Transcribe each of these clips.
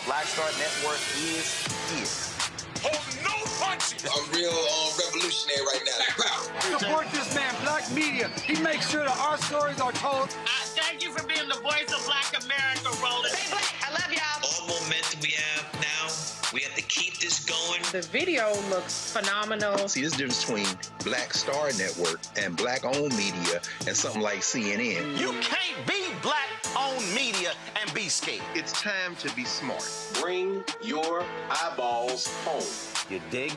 Black Star Network is here. Hold no punches! I'm real revolutionary right now. Black power. Support this man, Black media. He makes sure that our stories are told. Thank you for being the voice of Black America, Roland. Stay black. I love y'all. All momentum we have now, we have to keep this going. The video looks phenomenal. See, this difference between Black Star Network and Black-owned media and something like CNN. You can't be Black-owned media and be scared. It's time to be smart. Bring your eyeballs home. You dig?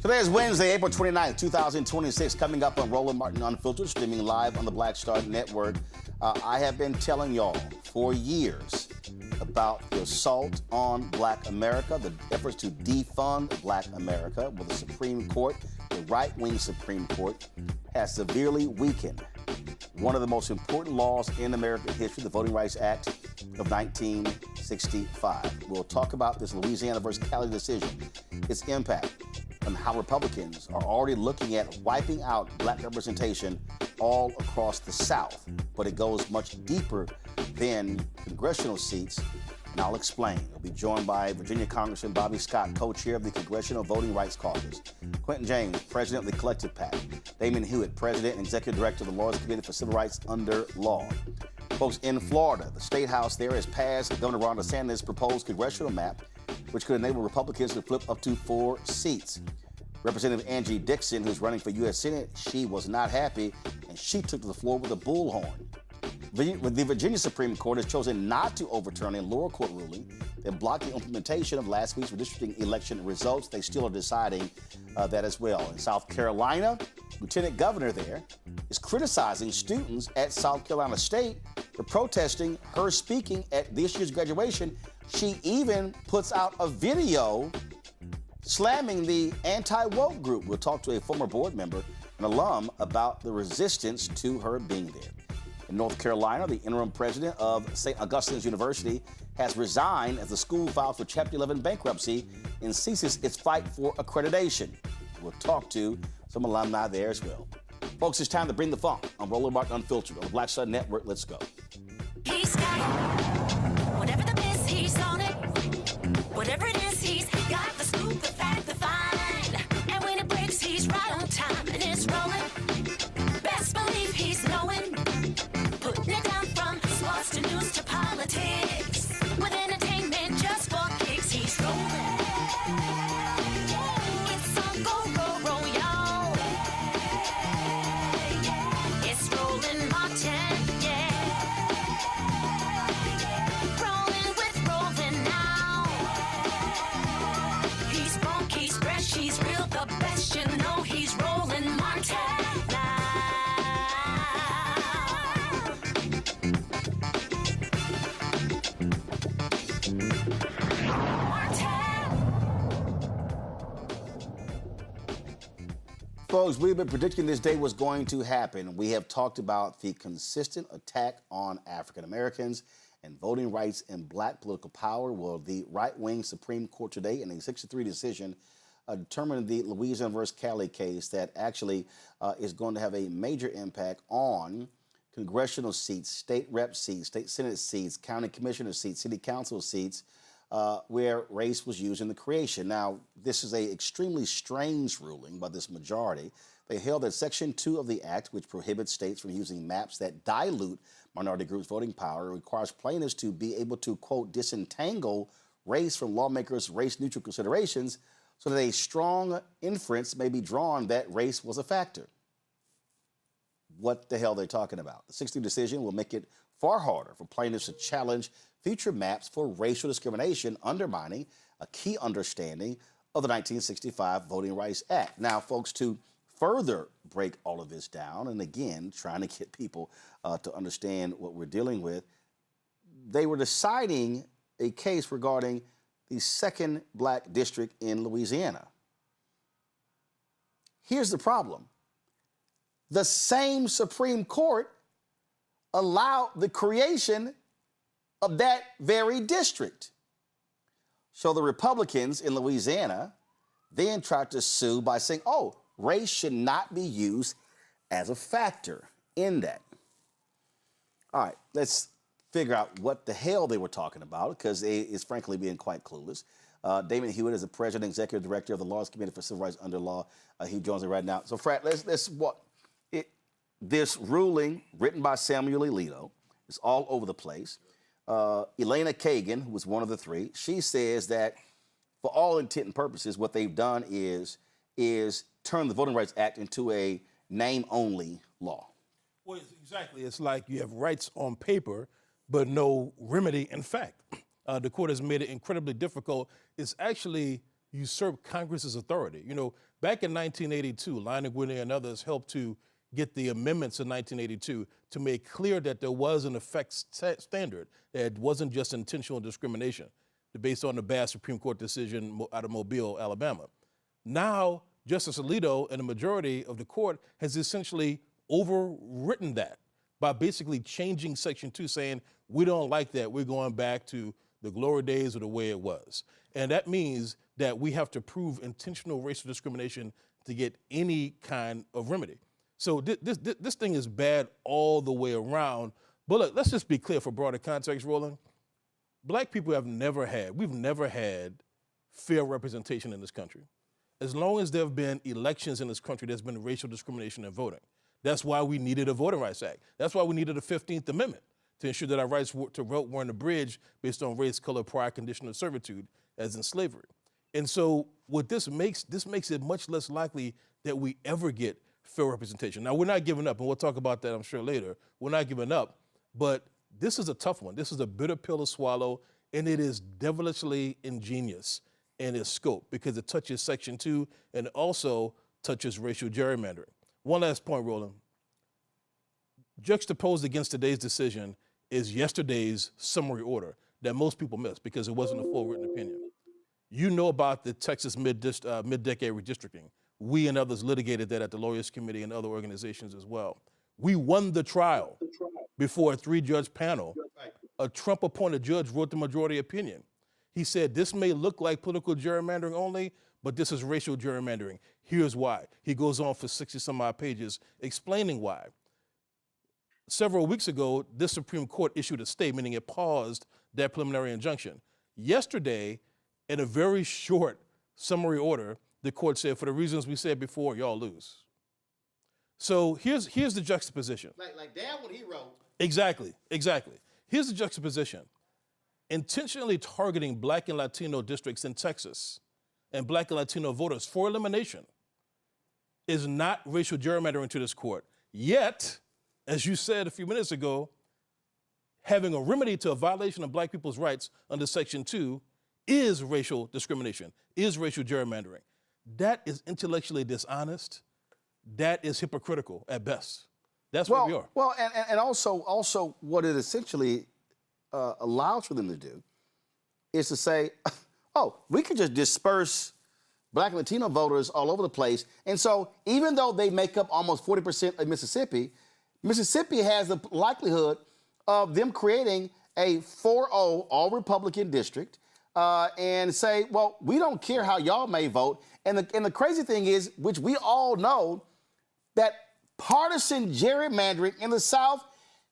Today is Wednesday, April 29th, 2026, coming up on Roland Martin Unfiltered, streaming live on the Black Star Network. I have been telling y'all for years about the assault on Black America, the efforts to defund Black America, where the Supreme Court, the right-wing Supreme Court, has severely weakened one of the most important laws in American history, the Voting Rights Act of 1965. We'll talk about this Louisiana versus Cali decision, its impact, and how Republicans are already looking at wiping out Black representation all across the South. But it goes much deeper than congressional seats, and I'll explain. We'll be joined by Virginia Congressman Bobby Scott, co-chair of the Congressional Voting Rights Caucus, Quentin James, president of the Collective PAC, Damon Hewitt, president and executive director of the Lawyers Committee for Civil Rights Under Law. Folks, in Florida, the state house there has passed Governor Ron DeSantis' proposed congressional map, which could enable Republicans to flip up to 4 seats. Representative Angie Dixon, who's running for U.S. Senate, she was not happy, and she took to the floor with a bullhorn. The Virginia Supreme Court has chosen not to overturn a lower court ruling that blocked the implementation of last week's redistricting election results. They still are deciding that as well. In South Carolina, Lieutenant Governor there is criticizing students at South Carolina State for protesting her speaking at this year's graduation. She even puts out a video slamming the anti-woke group. We'll talk to a former board member, an alum, about the resistance to her being there. In North Carolina, the interim president of St. Augustine's University has resigned as the school filed for Chapter 11 bankruptcy and ceases its fight for accreditation. We'll talk to some alumni there as well. Folks, it's time to bring the funk on Roland Martin Unfiltered on the Black Star Network. Let's go. He's got it. Whatever the miss, he's on it. Whatever it is, he's got the scoop, the fact, the find. And when it breaks, he's right on time and it's rolling. Best believe he's knowing. Putting it down from sports to news to politics. With entertainment just for kicks, he's rolling. It's on go, y'all. It's Roland Martin, yeah. Rolling with Roland now. He's funk, he's fresh, he's real, the best, you know he's Roland Martin. Folks, we've been predicting this day was going to happen. We have talked about the consistent attack on African Americans and voting rights and black political power. Well, the right-wing Supreme Court today, in a 6-3 decision, determined the Louisiana versus Cali case that actually is going to have a major impact on congressional seats, state rep seats, state senate seats, county commissioner seats, city council seats, where race was used in the creation. Now, this is an extremely strange ruling by this majority. They held that Section 2 of the Act, which prohibits states from using maps that dilute minority groups' voting power, requires plaintiffs to be able to, quote, disentangle race from lawmakers' race-neutral considerations so that a strong inference may be drawn that race was a factor. What the hell are they talking about? The 6-3 decision will make it far harder for plaintiffs to challenge future maps for racial discrimination, undermining a key understanding of the 1965 Voting Rights Act. Now, folks, to further break all of this down, and again, trying to get people to understand what we're dealing with, they were deciding a case regarding the 2nd black district in Louisiana. Here's the problem. The same Supreme Court allowed the creation of that very district. So the Republicans in Louisiana then tried to sue by saying, oh, race should not be used as a factor in that. All right, let's figure out what the hell they were talking about, because it's frankly being quite clueless. Damon Hewitt is the president and executive director of the Laws Committee for Civil Rights Under Law. He joins us right now. So, Frat, this ruling written by Samuel Alito is all over the place. Elena Kagan, who was one of the 3, she says that for all intent and purposes, what they've done is turn the Voting Rights Act into a name-only law. Well, exactly. It's like you have rights on paper, but no remedy in fact. The court has made it incredibly difficult. It's actually usurped Congress's authority. You know, back in 1982, Lionel Gwynne and others helped to get the amendments in 1982 to make clear that there was an effect standard, that it wasn't just intentional discrimination based on the bad Supreme Court decision out of Mobile, Alabama. Now, Justice Alito and the majority of the court has essentially overwritten that by basically changing Section 2, saying, we don't like that, we're going back to the glory days of the way it was. And that means that we have to prove intentional racial discrimination to get any kind of remedy. So this thing is bad all the way around. But look, let's just be clear for broader context, Roland. Black people we've never had fair representation in this country. As long as there have been elections in this country, there's been racial discrimination in voting. That's why we needed a Voting Rights Act. That's why we needed a 15th Amendment. to ensure that our rights to vote weren't abridged based on race, color, prior condition of servitude, as in slavery. And so what this makes it much less likely that we ever get fair representation. Now, we're not giving up, and we'll talk about that, I'm sure, later. We're not giving up, but this is a tough one. This is a bitter pill to swallow, and it is devilishly ingenious in its scope because it touches Section 2 and also touches racial gerrymandering. One last point, Roland. Juxtaposed against today's decision is yesterday's summary order that most people missed because it wasn't a full written opinion. You know about the Texas mid-decade redistricting. We and others litigated that at the Lawyers Committee and other organizations as well. We won the trial before a 3-judge panel. A Trump-appointed judge wrote the majority opinion. He said, this may look like political gerrymandering only, but this is racial gerrymandering. Here's why. He goes on for 60-some-odd pages explaining why. Several weeks ago, this Supreme Court issued a stay, meaning it paused that preliminary injunction. Yesterday, in a very short summary order, the court said, for the reasons we said before, y'all lose. So here's the juxtaposition. Like damn what he wrote. Exactly. Here's the juxtaposition. Intentionally targeting Black and Latino districts in Texas and Black and Latino voters for elimination is not racial gerrymandering to this court. Yet, as you said a few minutes ago, having a remedy to a violation of Black people's rights under Section 2 is racial discrimination, is racial gerrymandering. That is intellectually dishonest. That is hypocritical at best. That's what we are. Well, and also what it essentially allows for them to do is to say, oh, we can just disperse Black and Latino voters all over the place. And so even though they make up almost 40% of Mississippi, Mississippi has the likelihood of them creating a 4-0 all-Republican district and say, well, we don't care how y'all may vote. And the crazy thing is, which we all know, that partisan gerrymandering in the South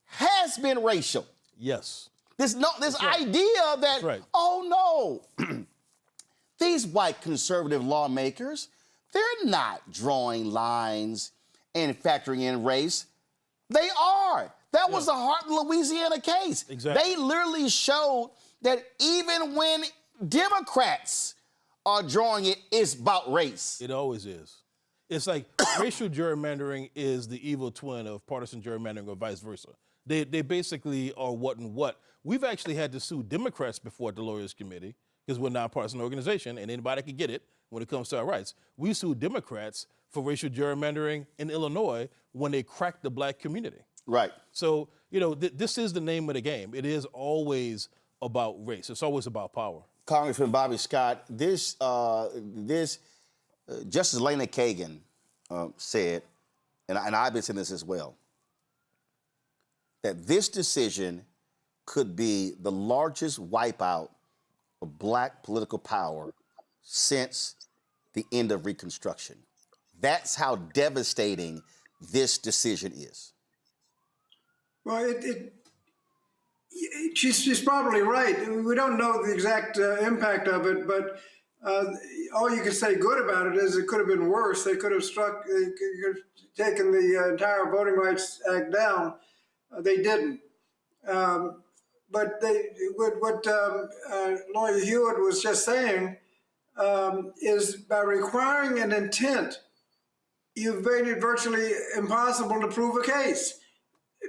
has been racial. Yes. This idea that, oh no, these white conservative lawmakers, they're not drawing lines and factoring in race. They are. That was the Hart, Louisiana case. Exactly. They literally showed that even when Democrats are drawing it, it's about race. It always is. It's like racial gerrymandering is the evil twin of partisan gerrymandering or vice versa. They basically are what and what. We've actually had to sue Democrats before at the Lawyers Committee because we're a nonpartisan organization and anybody can get it when it comes to our rights. We sued Democrats for racial gerrymandering in Illinois when they cracked the Black community. Right. So, you know, this is the name of the game. It is always about race. It's always about power. Congressman Bobby Scott, Justice Elena Kagan said, and I've been saying this as well, that this decision could be the largest wipeout of Black political power since the end of Reconstruction. That's how devastating this decision is. Well, she's probably right. We don't know the exact impact of it, but all you can say good about it is it could have been worse. They could have taken the entire Voting Rights Act down. They didn't. But what Lawyer Hewitt was just saying is by requiring an intent, you've made it virtually impossible to prove a case.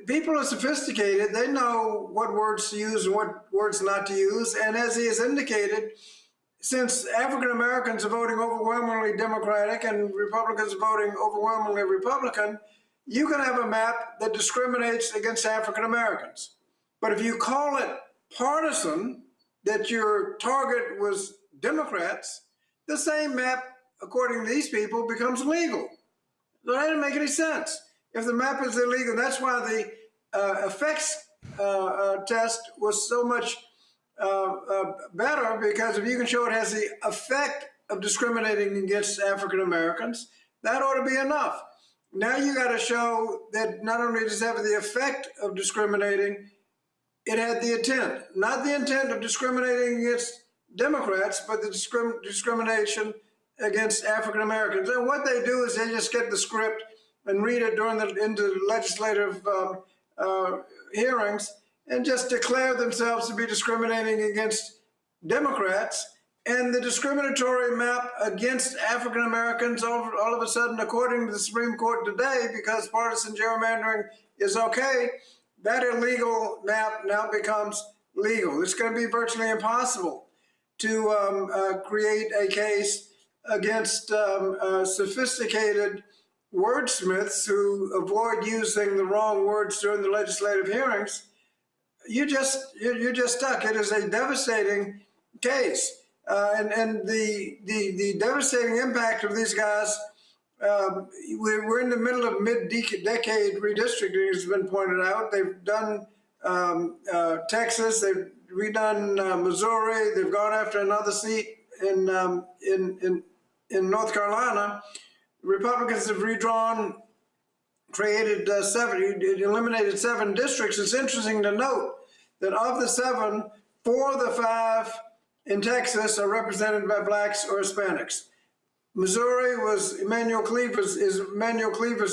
People are sophisticated. They know what words to use and what words not to use. And as he has indicated, since African Americans are voting overwhelmingly Democratic and Republicans are voting overwhelmingly Republican, you can have a map that discriminates against African Americans. But if you call it partisan, that your target was Democrats, the same map, according to these people, becomes legal. So that doesn't make any sense. If the map is illegal, that's why the effects test was so much better, because if you can show it has the effect of discriminating against African Americans, that ought to be enough. Now you got to show that not only does it have the effect of discriminating, it had the intent. Not the intent of discriminating against Democrats, but the discrimination against African Americans. And what they do is they just get the script and read it into legislative hearings, and just declare themselves to be discriminating against Democrats. And the discriminatory map against African Americans all of a sudden, according to the Supreme Court today, because partisan gerrymandering is okay, that illegal map now becomes legal. It's going to be virtually impossible to create a case against sophisticated wordsmiths who avoid using the wrong words during the legislative hearings. You're just stuck. It is a devastating case. And the devastating impact of these guys, we're in the middle of mid-decade redistricting, has been pointed out. They've done Texas, they've redone Missouri, they've gone after another seat in North Carolina. Republicans have redrawn, created eliminated 7 districts. It's interesting to note that of the 7, 4 of the 5 in Texas are represented by blacks or Hispanics. Missouri was Emanuel Cleaver's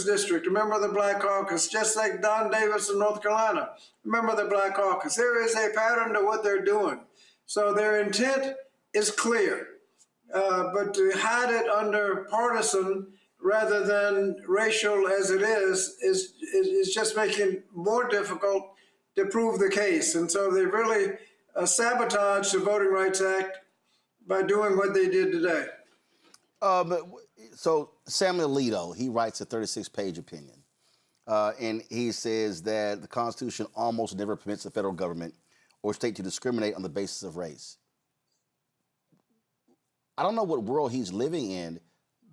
district, a member of the Black Caucus, just like Don Davis in North Carolina, a member of the Black Caucus. There is a pattern to what they're doing. So their intent is clear, but to hide it under partisan rather than racial as it is just making it more difficult to prove the case. And so they really sabotaged the Voting Rights Act by doing what they did today. So Samuel Alito, he writes a 36-page opinion, and he says that the Constitution almost never permits the federal government or state to discriminate on the basis of race. I don't know what world he's living in,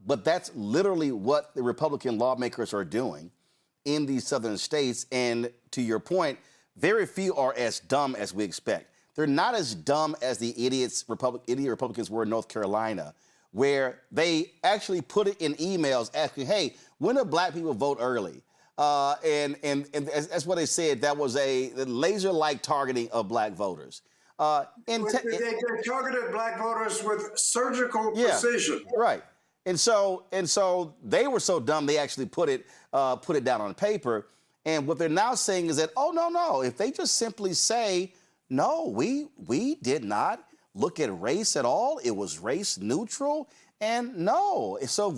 but that's literally what the Republican lawmakers are doing in these southern states. And to your point, very few are as dumb as we expect. They're not as dumb as the idiot Republicans were in North Carolina, where they actually put it in emails asking, hey, when do black people vote early? And that's what they said. That was a laser-like targeting of black voters. They targeted black voters with surgical precision. Right. And so they were so dumb they actually put it down on paper. And what they're now saying is that, oh, no, if they just simply say, no, we did not look at race at all. It was race neutral. And no, so if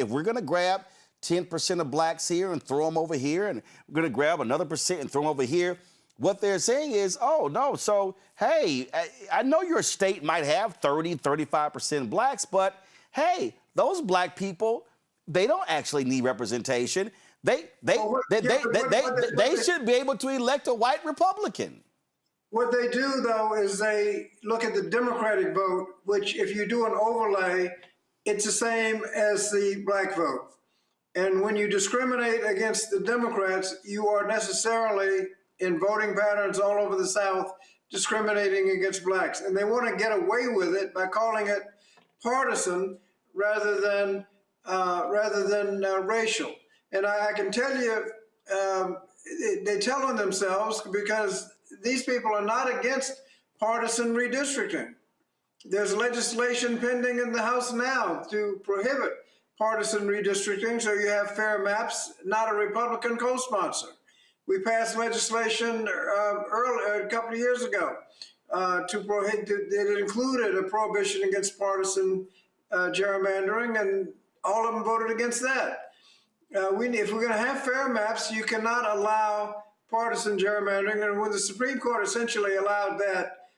we're gonna grab 10% of blacks here and throw them over here, and we're gonna grab another percent and throw them over here, what they're saying is, oh no, so hey, I know your state might have 30, 35% blacks, but hey, those black people, they don't actually need representation. They should be able to elect a white Republican. What they do, though, is they look at the Democratic vote, which if you do an overlay, it's the same as the black vote. And when you discriminate against the Democrats, you are necessarily, in voting patterns all over the South, discriminating against blacks. And they want to get away with it by calling it partisan rather than racial. And I can tell you, they're telling themselves, because these people are not against partisan redistricting. There's legislation pending in the House now to prohibit partisan redistricting, so you have fair maps, not a Republican co-sponsor. We passed legislation a couple of years ago to prohibit. It included a prohibition against partisan gerrymandering, and all of them voted against that. If we're going to have fair maps, you cannot allow partisan gerrymandering. And when the Supreme Court essentially allowed that,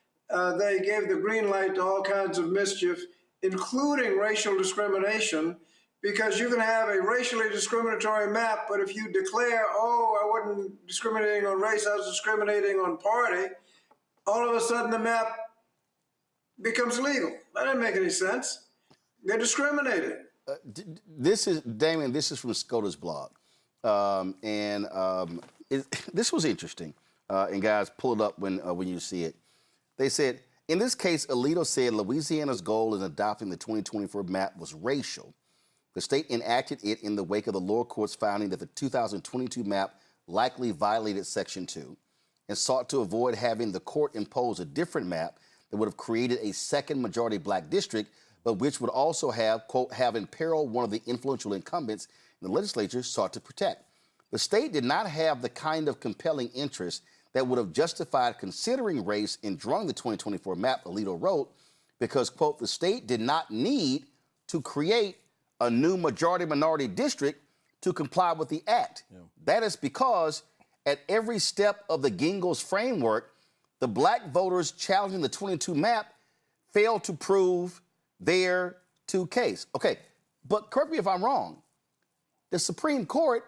they gave the green light to all kinds of mischief, including racial discrimination, because you can have a racially discriminatory map, but if you declare, oh, I wasn't discriminating on race, I was discriminating on party, all of a sudden the map becomes legal. That doesn't make any sense. They're discriminating. Damon, this is from SCOTUS blog. This was interesting. And guys, pull it up when you see it. They said, in this case, Alito said Louisiana's goal in adopting the 2024 map was racial. The state enacted it in the wake of the lower court's finding that the 2022 map likely violated Section 2 and sought to avoid having the court impose a different map that would have created a second majority black district, but which would also have, quote, have imperiled one of the influential incumbents the legislature sought to protect. The state did not have the kind of compelling interest that would have justified considering race in drawing the 2024 map, Alito wrote, because, quote, the state did not need to create a new majority-minority district to comply with the act. Yeah. That is because at every step of the Gingell's framework, the black voters challenging the 22 map failed to prove their case. Okay, but correct me if I'm wrong. The Supreme Court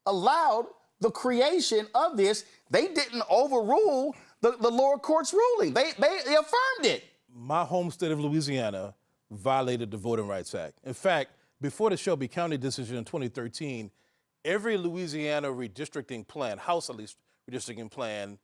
allowed the creation of this. They didn't overrule the lower court's ruling. They affirmed it. My home state of Louisiana violated the Voting Rights Act. In fact, before the Shelby County decision in 2013, every Louisiana redistricting plan, House at least redistricting plan,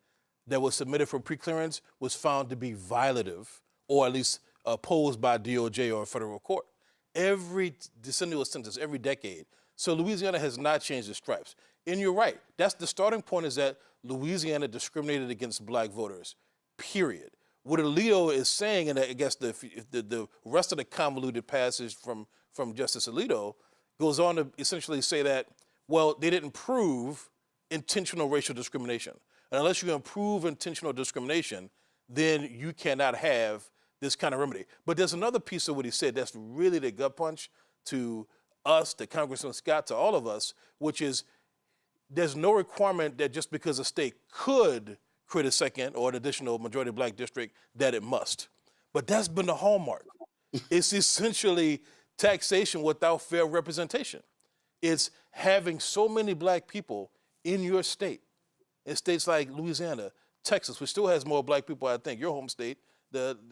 that was submitted for preclearance was found to be violative, or at least opposed by DOJ or a federal court. Every decennial census, every decade. So Louisiana has not changed its stripes. And you're right. That's the starting point, is that Louisiana discriminated against black voters, period. What Alito is saying, and I guess the rest of the convoluted passage from Justice Alito goes on to essentially say that, well, they didn't prove intentional racial discrimination. And unless you can prove intentional discrimination, then you cannot have this kind of remedy. But there's another piece of what he said that's really the gut punch to us, to Congressman Scott, to all of us, which is there's no requirement that just because a state could create a second or an additional majority black district that it must. But that's been the hallmark. It's essentially taxation without fair representation. It's having so many black people in your state, in states like Louisiana, Texas, which still has more black people, I think, your home state,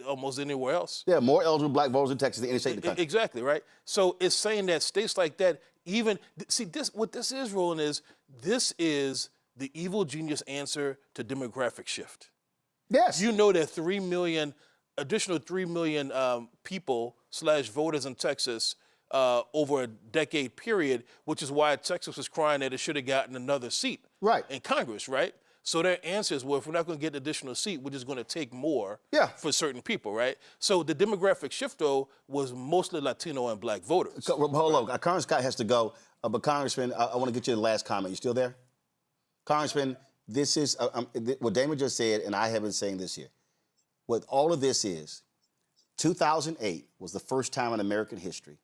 almost anywhere else. Yeah, more eligible black voters in Texas than any state in the country. Exactly, right? So it's saying that states like that, even, see, what this is, Roland, is this is the evil genius answer to demographic shift. Yes. You know that additional 3 million people / voters in Texas over a decade period, which is why Texas was crying that it should have gotten another seat in Congress, right? So their answer is, well, if we're not going to get an additional seat, we're just going to take more for certain people, right? So the demographic shift, though, was mostly Latino and black voters. Hold on. Congressman Scott has to go. But Congressman, I want to get you the last comment. You still there? Congressman, this is what Damon just said, and I have been saying this here. What all of this is, 2008 was the first time in American history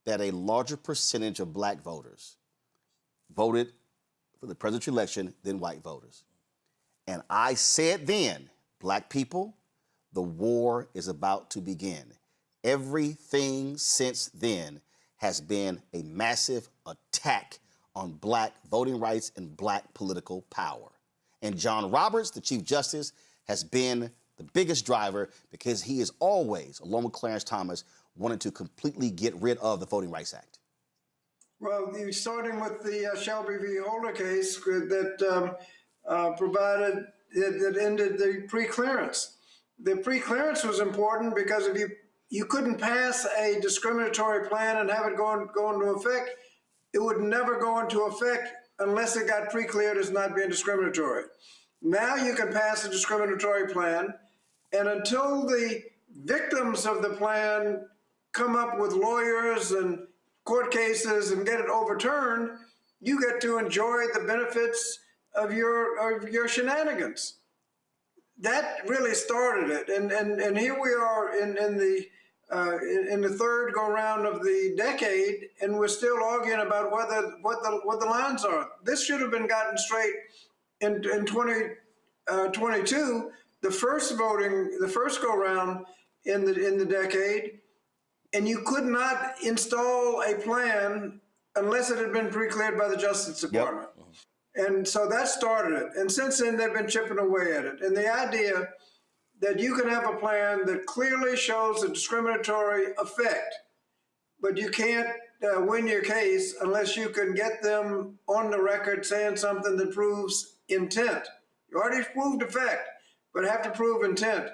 that a larger percentage of black voters voted for the presidential election than white voters. And I said then, black people, the war is about to begin. Everything since then has been a massive attack on black voting rights and black political power. And John Roberts, the Chief Justice, has been the biggest driver because he is always, along with Clarence Thomas, wanted to completely get rid of the Voting Rights Act. Well, starting with the Shelby v. Holder case that provided that ended the preclearance. The preclearance was important because if you couldn't pass a discriminatory plan and have it go into effect, it would never go into effect unless it got precleared as not being discriminatory. Now you can pass a discriminatory plan, and until the victims of the plan come up with lawyers and court cases and get it overturned, you get to enjoy the benefits of your shenanigans. That really started it, and here we are in the third go round of the decade, and we're still arguing about what the lines are. This should have been gotten straight in 2022, the first go round in the decade, and you could not install a plan unless it had been pre-cleared by the Justice Department. Yep. And so that started it. And since then, they've been chipping away at it. And the idea that you can have a plan that clearly shows a discriminatory effect, but you can't win your case unless you can get them on the record saying something that proves intent. You already proved effect, but have to prove intent.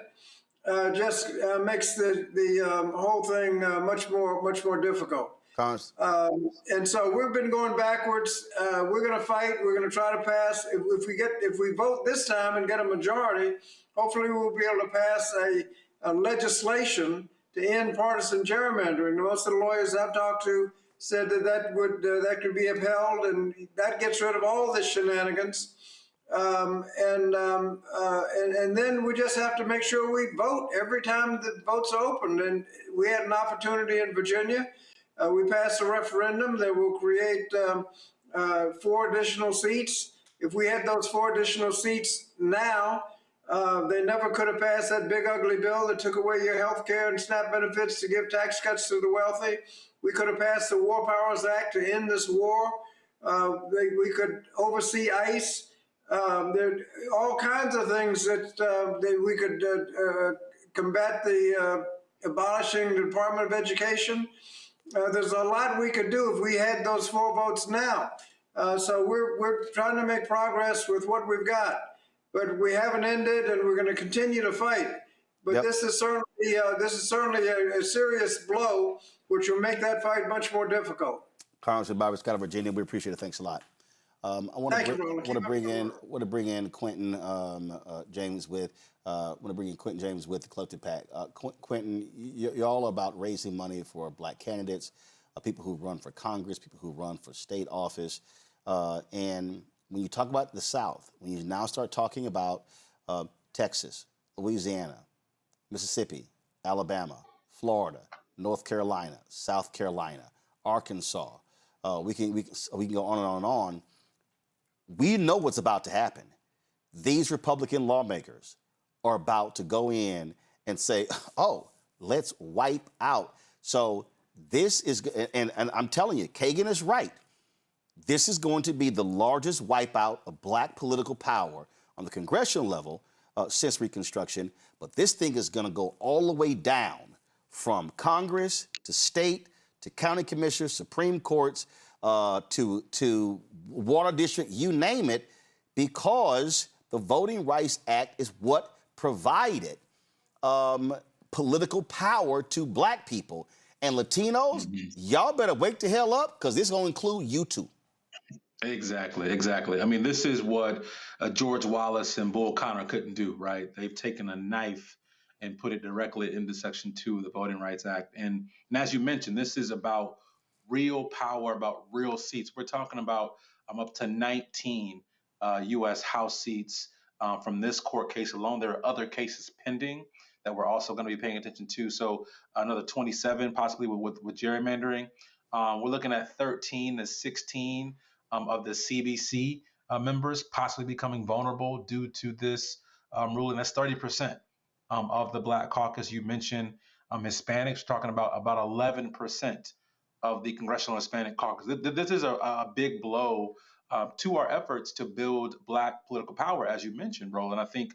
Just makes the whole thing much more difficult. And so we've been going backwards. We're going to fight. We're going to try to pass. If we vote this time and get a majority, hopefully we'll be able to pass a legislation to end partisan gerrymandering. Most of the lawyers I've talked to said that could be upheld, and that gets rid of all the shenanigans And then we just have to make sure we vote every time the votes are opened. And we had an opportunity in Virginia. We passed a referendum that will create 4 additional seats. If we had those 4 additional seats now, they never could have passed that big ugly bill that took away your health care and SNAP benefits to give tax cuts to the wealthy. We could have passed the War Powers Act to end this war. We could oversee ICE. There are all kinds of things that we could combat the abolishing the Department of Education. There's a lot we could do if we had those 4 votes now. So we're trying to make progress with what we've got, but we haven't ended, and we're going to continue to fight. But this is certainly a serious blow, which will make that fight much more difficult. Congressman Bobby Scott of Virginia, we appreciate it. Thanks a lot. I want to bring in Quentin James with the Collective PAC. Quentin, you're all about raising money for Black candidates, people who run for Congress, people who run for state office, and when you talk about the South, when you now start talking about Texas, Louisiana, Mississippi, Alabama, Florida, North Carolina, South Carolina, Arkansas, we can go on and on and on. We know what's about to happen. These Republican lawmakers are about to go in and say, oh, let's wipe out. So this is, and I'm telling you, Kagan is right. This is going to be the largest wipeout of Black political power on the congressional level since Reconstruction. But this thing is going to go all the way down from Congress to state to county commissioners, Supreme Courts, to water district, you name it, because the Voting Rights Act is what provided political power to Black people. And Latinos, y'all better wake the hell up, because this is going to include you too. Exactly. I mean, this is what George Wallace and Bull Connor couldn't do, right? They've taken a knife and put it directly into Section 2 of the Voting Rights Act. And as you mentioned, this is about real power, about real seats. We're talking about up to 19 U.S. House seats from this court case alone. There are other cases pending that we're also going to be paying attention to. So another 27 possibly with gerrymandering. We're looking at 13 to 16 of the CBC members possibly becoming vulnerable due to this ruling. That's 30% of the Black caucus. You mentioned Hispanics, talking about 11% of the Congressional Hispanic Caucus. This is a big blow to our efforts to build Black political power, as you mentioned, Roland. I think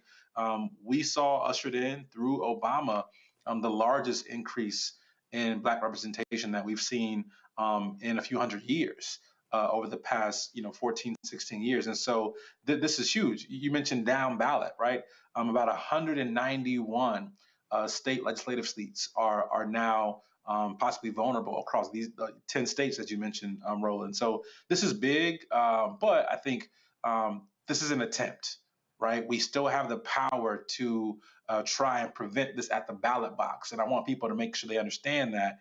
we saw ushered in through Obama the largest increase in Black representation that we've seen in a few hundred years over the past 14, 16 years. And so this is huge. You mentioned down ballot, right? About 191 state legislative seats are now possibly vulnerable across these 10 states that you mentioned, Roland. So this is big, but I think this is an attempt, right? We still have the power to try and prevent this at the ballot box. And I want people to make sure they understand that,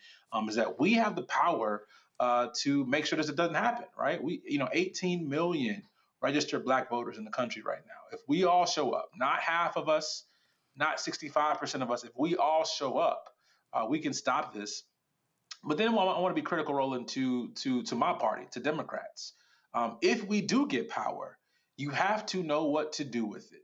is that we have the power to make sure this doesn't happen, right? 18 million registered Black voters in the country right now. If we all show up, not half of us, not 65% of us, if we all show up, we can stop this. But then I want to be critical, Roland, to my party, to Democrats. If we do get power, you have to know what to do with it.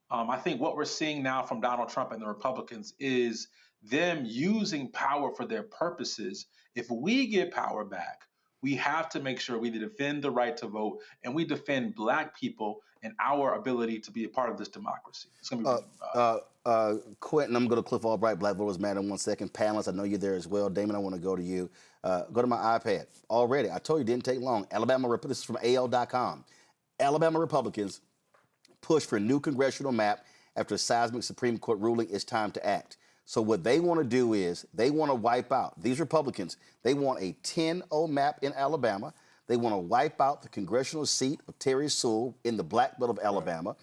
I think what we're seeing now from Donald Trump and the Republicans is them using power for their purposes. If we get power back, we have to make sure we defend the right to vote and we defend Black people and our ability to be a part of this democracy. It's going to be Quentin, I'm going to Cliff Albright, Black Voters Matter in 1 second. Panelists, I know you're there as well. Damon, I want to go to you. Go to my iPad. Already, I told you it didn't take long. This is from AL.com. Alabama Republicans push for a new congressional map after a seismic Supreme Court ruling. It's time to act. So what they want to do is they want to wipe out, these Republicans, they want a 10-0 map in Alabama. They want to wipe out the congressional seat of Terry Sewell in the Black Belt of Alabama.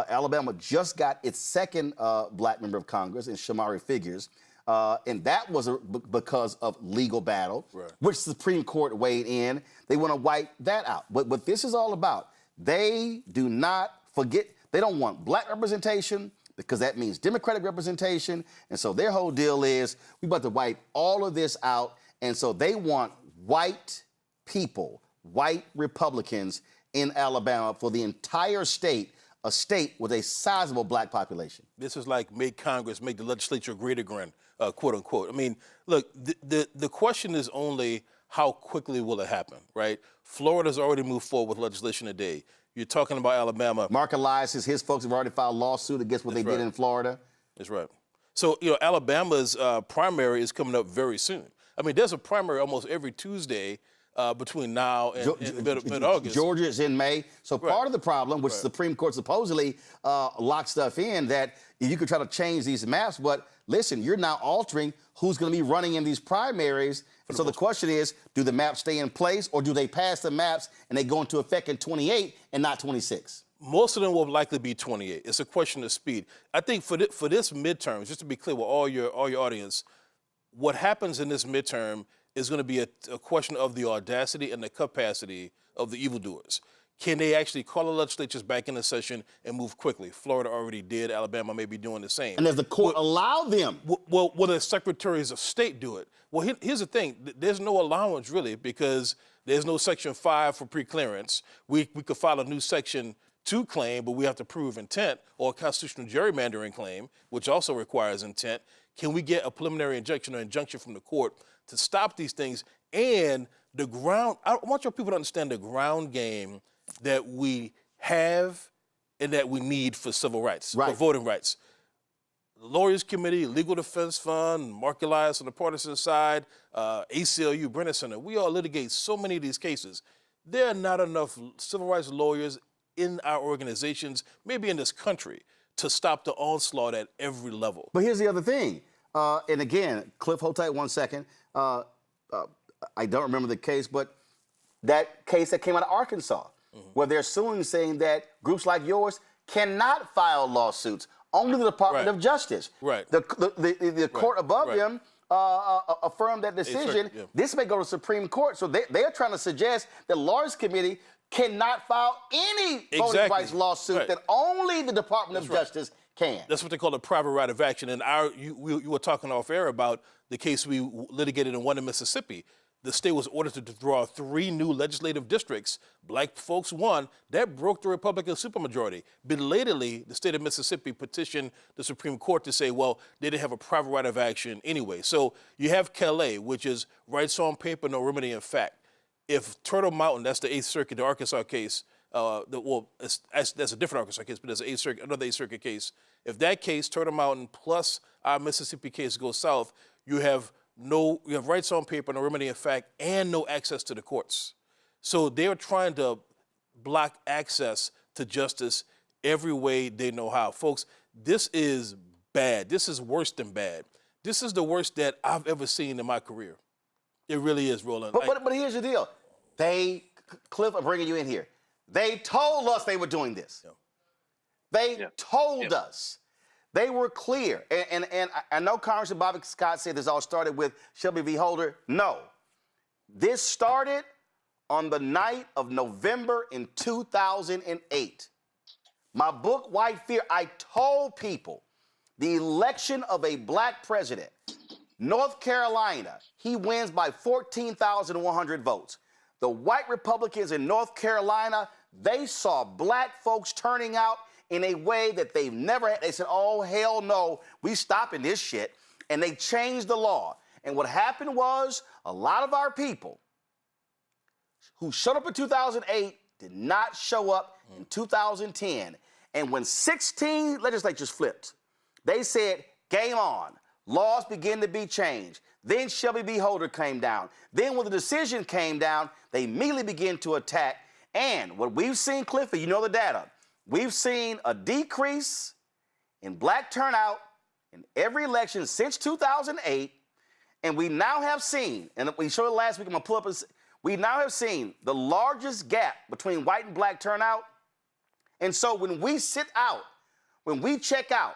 Alabama just got its second Black member of Congress in Shamari Figures. And that was because of legal battle, which the Supreme Court weighed in. They want to wipe that out. But what this is all about, they do not they don't want black representation because that means Democratic representation. And so their whole deal is we about to wipe all of this out. And so they want white people, white Republicans in Alabama for the entire state, a state with a sizable black population. This is like make Congress, make the legislature great again, quote unquote. I mean, look, the question is only how quickly will it happen, right? Florida's already moved forward with legislation today. You're talking about Alabama. Mark Elias, his folks have already filed a lawsuit against what they did in Florida. That's right. So, Alabama's primary is coming up very soon. I mean, there's a primary almost every Tuesday between now and mid-August. Georgia is in May. So part of the problem, which the Supreme Court supposedly locked stuff in, that you could try to change these maps, but listen, you're now altering who's going to be running in these primaries. So the question is, do the maps stay in place, or do they pass the maps and they go into effect in 28 and not 26? Most of them will likely be 28. It's a question of speed. I think for this midterm, just to be clear with all your audience, what happens in this midterm is going to be a question of the audacity and the capacity of the evildoers. Can they actually call the legislatures back into session and move quickly? Florida already did. Alabama may be doing the same. And does the court allow them? Will the secretaries of state do it? Well, here's the thing. There's no allowance, really, because there's no Section 5 for preclearance. We could file a new Section 2 claim, but we have to prove intent, or a constitutional gerrymandering claim, which also requires intent. Can we get a preliminary injunction or injunction from the court to stop these things? And I want your people to understand the ground game that we have and that we need for civil rights, for voting rights. The Lawyers Committee, Legal Defense Fund, Mark Elias on the partisan side, ACLU, Brennan Center, we all litigate so many of these cases. There are not enough civil rights lawyers in our organizations, maybe in this country, to stop the onslaught at every level. But here's the other thing. And again, Cliff, hold tight 1 second. I don't remember the case, but that case that came out of Arkansas, where they're suing, saying that groups like yours cannot file lawsuits. Only the Department of Justice. Right. The court above them affirmed that decision. This may go to the Supreme Court. So they are trying to suggest that Lawyers Committee cannot file any voting rights lawsuit, that only the Department of Justice can. That's what they call a private right of action. And you were talking off air about the case we litigated and won in Mississippi. The state was ordered to draw 3 new legislative districts. Black folks won. That broke the Republican supermajority. Belatedly, the state of Mississippi petitioned the Supreme Court to say, well, they didn't have a private right of action anyway. So you have Calais, which is rights on paper, no remedy in fact. If Turtle Mountain, that's the 8th Circuit, the Arkansas case, that's a different Arkansas case, but there's another 8th Circuit case. If that case, Turtle Mountain plus our Mississippi case goes south, you have rights on paper, no remedy in fact, and no access to the courts. So they're trying to block access to justice every way they know how. Folks, this is bad. This is worse than bad. This is the worst that I've ever seen in my career. It really is, Roland. But here's the deal. Cliff, I'm bringing you in here. They told us they were doing this. They told us. They were clear. And I know Congressman Bobby Scott said this all started with Shelby v. Holder. No. This started on the night of November in 2008. My book, White Fear, I told people the election of a black president, North Carolina, he wins by 14,100 votes. The white Republicans in North Carolina, they saw black folks turning out in a way that they've never had. They said, oh, hell no, we stopping this shit. And they changed the law. And what happened was a lot of our people who showed up in 2008 did not show up in 2010. And when 16 legislatures flipped, they said, game on. Laws begin to be changed. Then Shelby v. Holder came down. Then when the decision came down, they immediately began to attack. And what we've seen, Clifford, you know the data, we've seen a decrease in black turnout in every election since 2008. And we now have seen, and we showed it last week, I'm going to pull up, we now have seen the largest gap between white and black turnout. And so when we sit out, when we check out,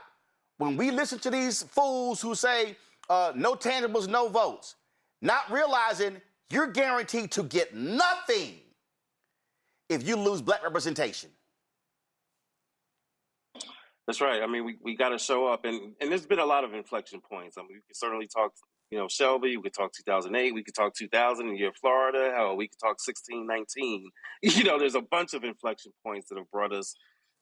when we listen to these fools who say no tangibles, no votes, not realizing you're guaranteed to get nothing if you lose black representation. That's right. I mean, we got to show up, and there's been a lot of inflection points. I mean, we can certainly talk, Shelby. We could talk 2008. We could talk 2000 in the year of Florida. Hell, we could talk 1619. There's a bunch of inflection points that have brought us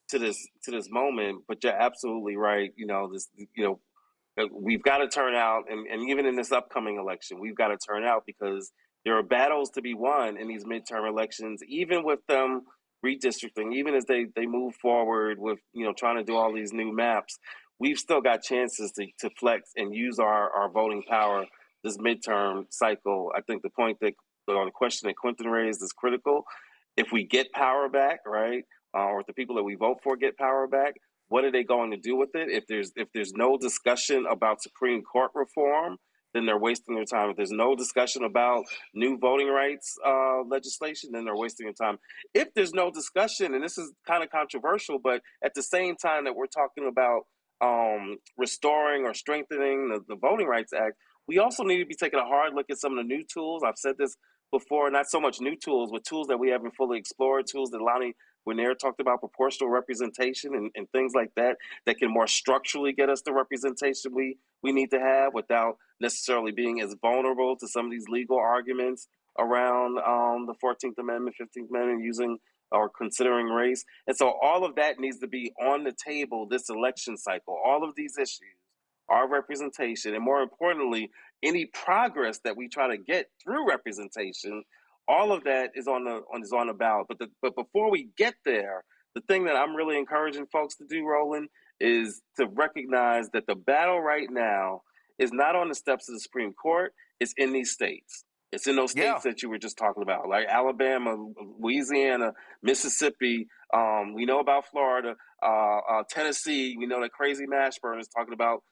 to this moment. But you're absolutely right. We've got to turn out, and even in this upcoming election, we've got to turn out because there are battles to be won in these midterm elections, even with them redistricting, even as they move forward with, trying to do all these new maps. We've still got chances to flex and use our voting power this midterm cycle. I think the point on the question that Quentin raised is critical. If we get power back, right, or if the people that we vote for get power back, what are they going to do with it? If there's no discussion about Supreme Court reform, then they're wasting their time. If there's no discussion about new voting rights legislation, then they're wasting their time. If there's no discussion, and this is kind of controversial, but at the same time that we're talking about restoring or strengthening the Voting Rights Act, we also need to be taking a hard look at some of the new tools. I've said this before, not so much new tools, but tools that we haven't fully explored, tools that Lonnie Winier talked about, proportional representation and things like that can more structurally get us the representation we need to have without necessarily being as vulnerable to some of these legal arguments around the 14th Amendment, 15th Amendment, using or considering race. And so all of that needs to be on the table this election cycle. All of these issues, our representation, and more importantly, any progress that we try to get through representation, all of that is on the ballot. But before we get there, the thing that I'm really encouraging folks to do, Roland, is to recognize that the battle right now is not on the steps of the Supreme Court. It's in these states. It's in those states that you were just talking about, like Alabama, Louisiana, Mississippi. We know about Florida, Tennessee. We know that Crazy Mashburn is talking about,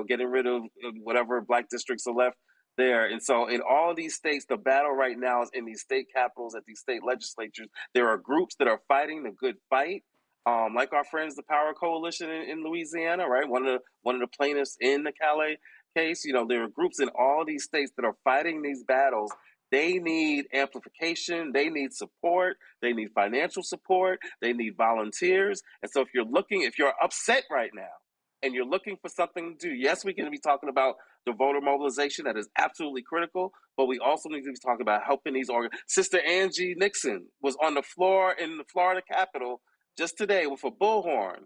getting rid of whatever black districts are left there. And so in all of these states, the battle right now is in these state capitals, at these state legislatures. There are groups that are fighting the good fight, like our friends, the Power Coalition in Louisiana, right? One of the plaintiffs in the Calais case. There are groups in all of these states that are fighting these battles. They need amplification. They need support. They need financial support. They need volunteers. And so if you're upset right now, and you're looking for something to do, yes, we're going to be talking about the voter mobilization. That is absolutely critical, but we also need to be talking about helping these Sister Angie Dixon was on the floor in the Florida Capitol just today with a bullhorn,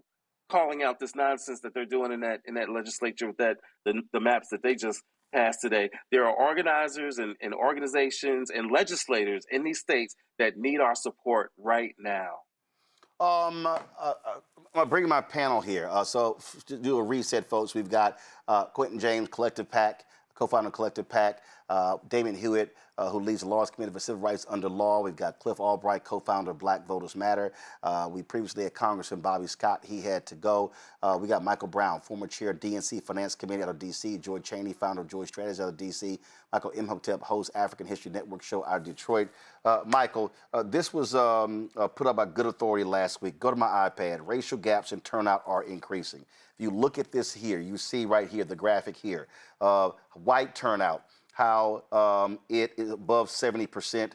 calling out this nonsense that they're doing in that legislature with the maps that they just passed today. There are organizers and organizations and legislators in these states that need our support right now. I'm going to bring my panel here. So to do a reset, folks, we've got Quentin James, Collective PAC, co-founder of Collective PAC, Damon Hewitt, who leads the Laws Committee for Civil Rights under law. We've got Cliff Albright, co-founder of Black Voters Matter. We previously had Congressman Bobby Scott. He had to go. We got Michael Brown, former chair of DNC Finance Committee out of D.C., George Cheney, founder of Joy Strategies out of D.C., Michael Imhotep, host African History Network show out of Detroit. Michael, this was put up by Good Authority last week. Go to my iPad. Racial gaps in turnout are increasing. If you look at this here, you see right here, the graphic here, white turnout, how it is above 70%.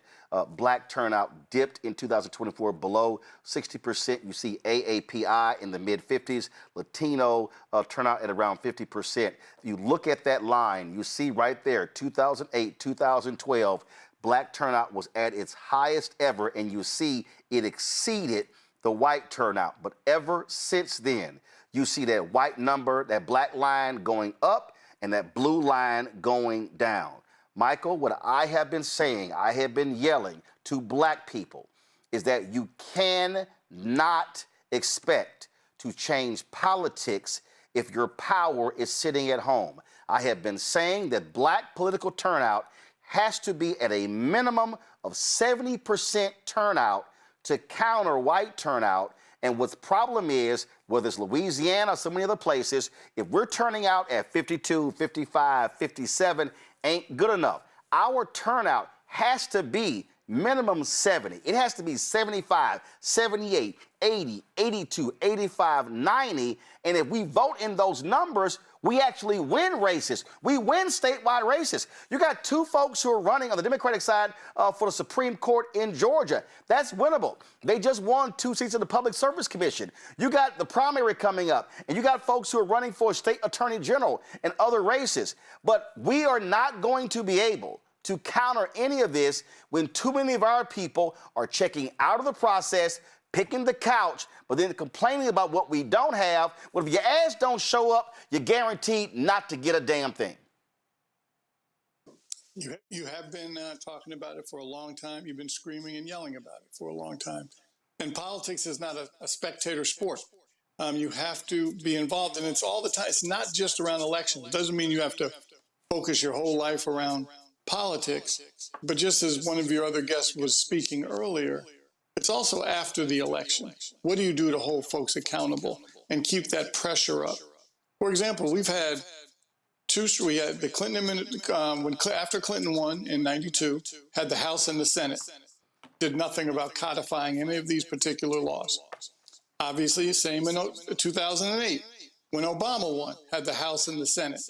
Black turnout dipped in 2024 below 60%. You see AAPI in the mid-50s, Latino turnout at around 50%. If you look at that line, you see right there, 2008, 2012, black turnout was at its highest ever, and you see it exceeded the white turnout. But ever since then, you see that white number, that black line going up, and that blue line going down. Michael, what I have been saying, I have been yelling to black people, is that you cannot expect to change politics if your power is sitting at home. I have been saying that black political turnout has to be at a minimum of 70% turnout to counter white turnout. And what the problem is, whether it's Louisiana or so many other places, if we're turning out at 52, 55, 57, ain't good enough. Our turnout has to be minimum 70. It has to be 75, 78, 80, 82, 85, 90. And if we vote in those numbers, We actually win races. We win statewide races. You got two folks who are running on the Democratic side for the Supreme Court in Georgia. That's winnable. They just won 2 seats in the Public Service Commission. You got the primary coming up, and you got folks who are running for state attorney general and other races. But we are not going to be able to counter any of this when too many of our people are checking out of the process, picking the couch, but then complaining about what we don't have. Well, if your ass don't show up, you're guaranteed not to get a damn thing. You have been talking about it for a long time. You've been screaming and yelling about it for a long time. And politics is not a spectator sport. You have to be involved, and it's all the time. It's not just around elections. It doesn't mean you have to focus your whole life around politics. But just as one of your other guests was speaking earlier, it's also after the election. What do you do to hold folks accountable and keep that pressure up? For example, we had the Clinton, after Clinton won in 92, had the House and the Senate, did nothing about codifying any of these particular laws. Obviously, same in 2008, when Obama won, had the House and the Senate.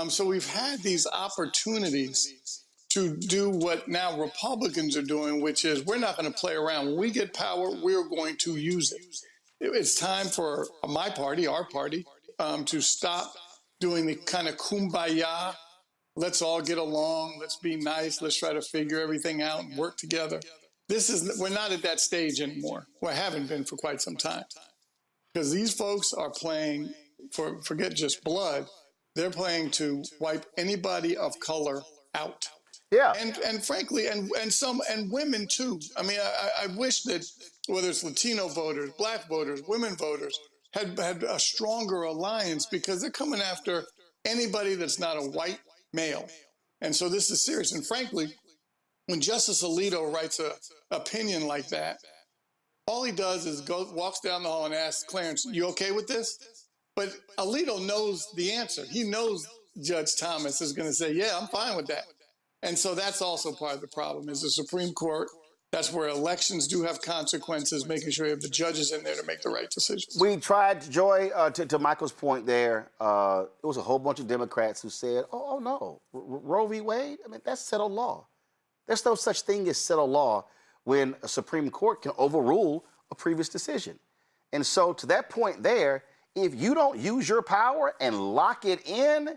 So we've had these opportunities to do what now Republicans are doing, which is we're not going to play around. When we get power, we're going to use it. It's time for my party, our party, to stop doing the kind of kumbaya, let's all get along, let's be nice, let's try to figure everything out and work together. We're not at that stage anymore. We haven't been for quite some time. Because these folks are playing forget just blood, they're playing to wipe anybody of color out. Yeah. And frankly, and women too. I mean, I wish that whether it's Latino voters, black voters, women voters, had a stronger alliance, because they're coming after anybody that's not a white male. And so this is serious. And frankly, when Justice Alito writes an opinion like that, all he does is walks down the hall and asks Clarence, "You okay with this?" But Alito knows the answer. He knows Judge Thomas is going to say, "Yeah, I'm fine with that." And so that's also part of the problem is the Supreme Court. That's where elections do have consequences, making sure you have the judges in there to make the right decisions. We tried, Joy, to Michael's point there, it was a whole bunch of Democrats who said, oh no, Roe v. Wade, I mean, that's settled law. There's no such thing as settled law when a Supreme Court can overrule a previous decision. And so to that point there, if you don't use your power and lock it in,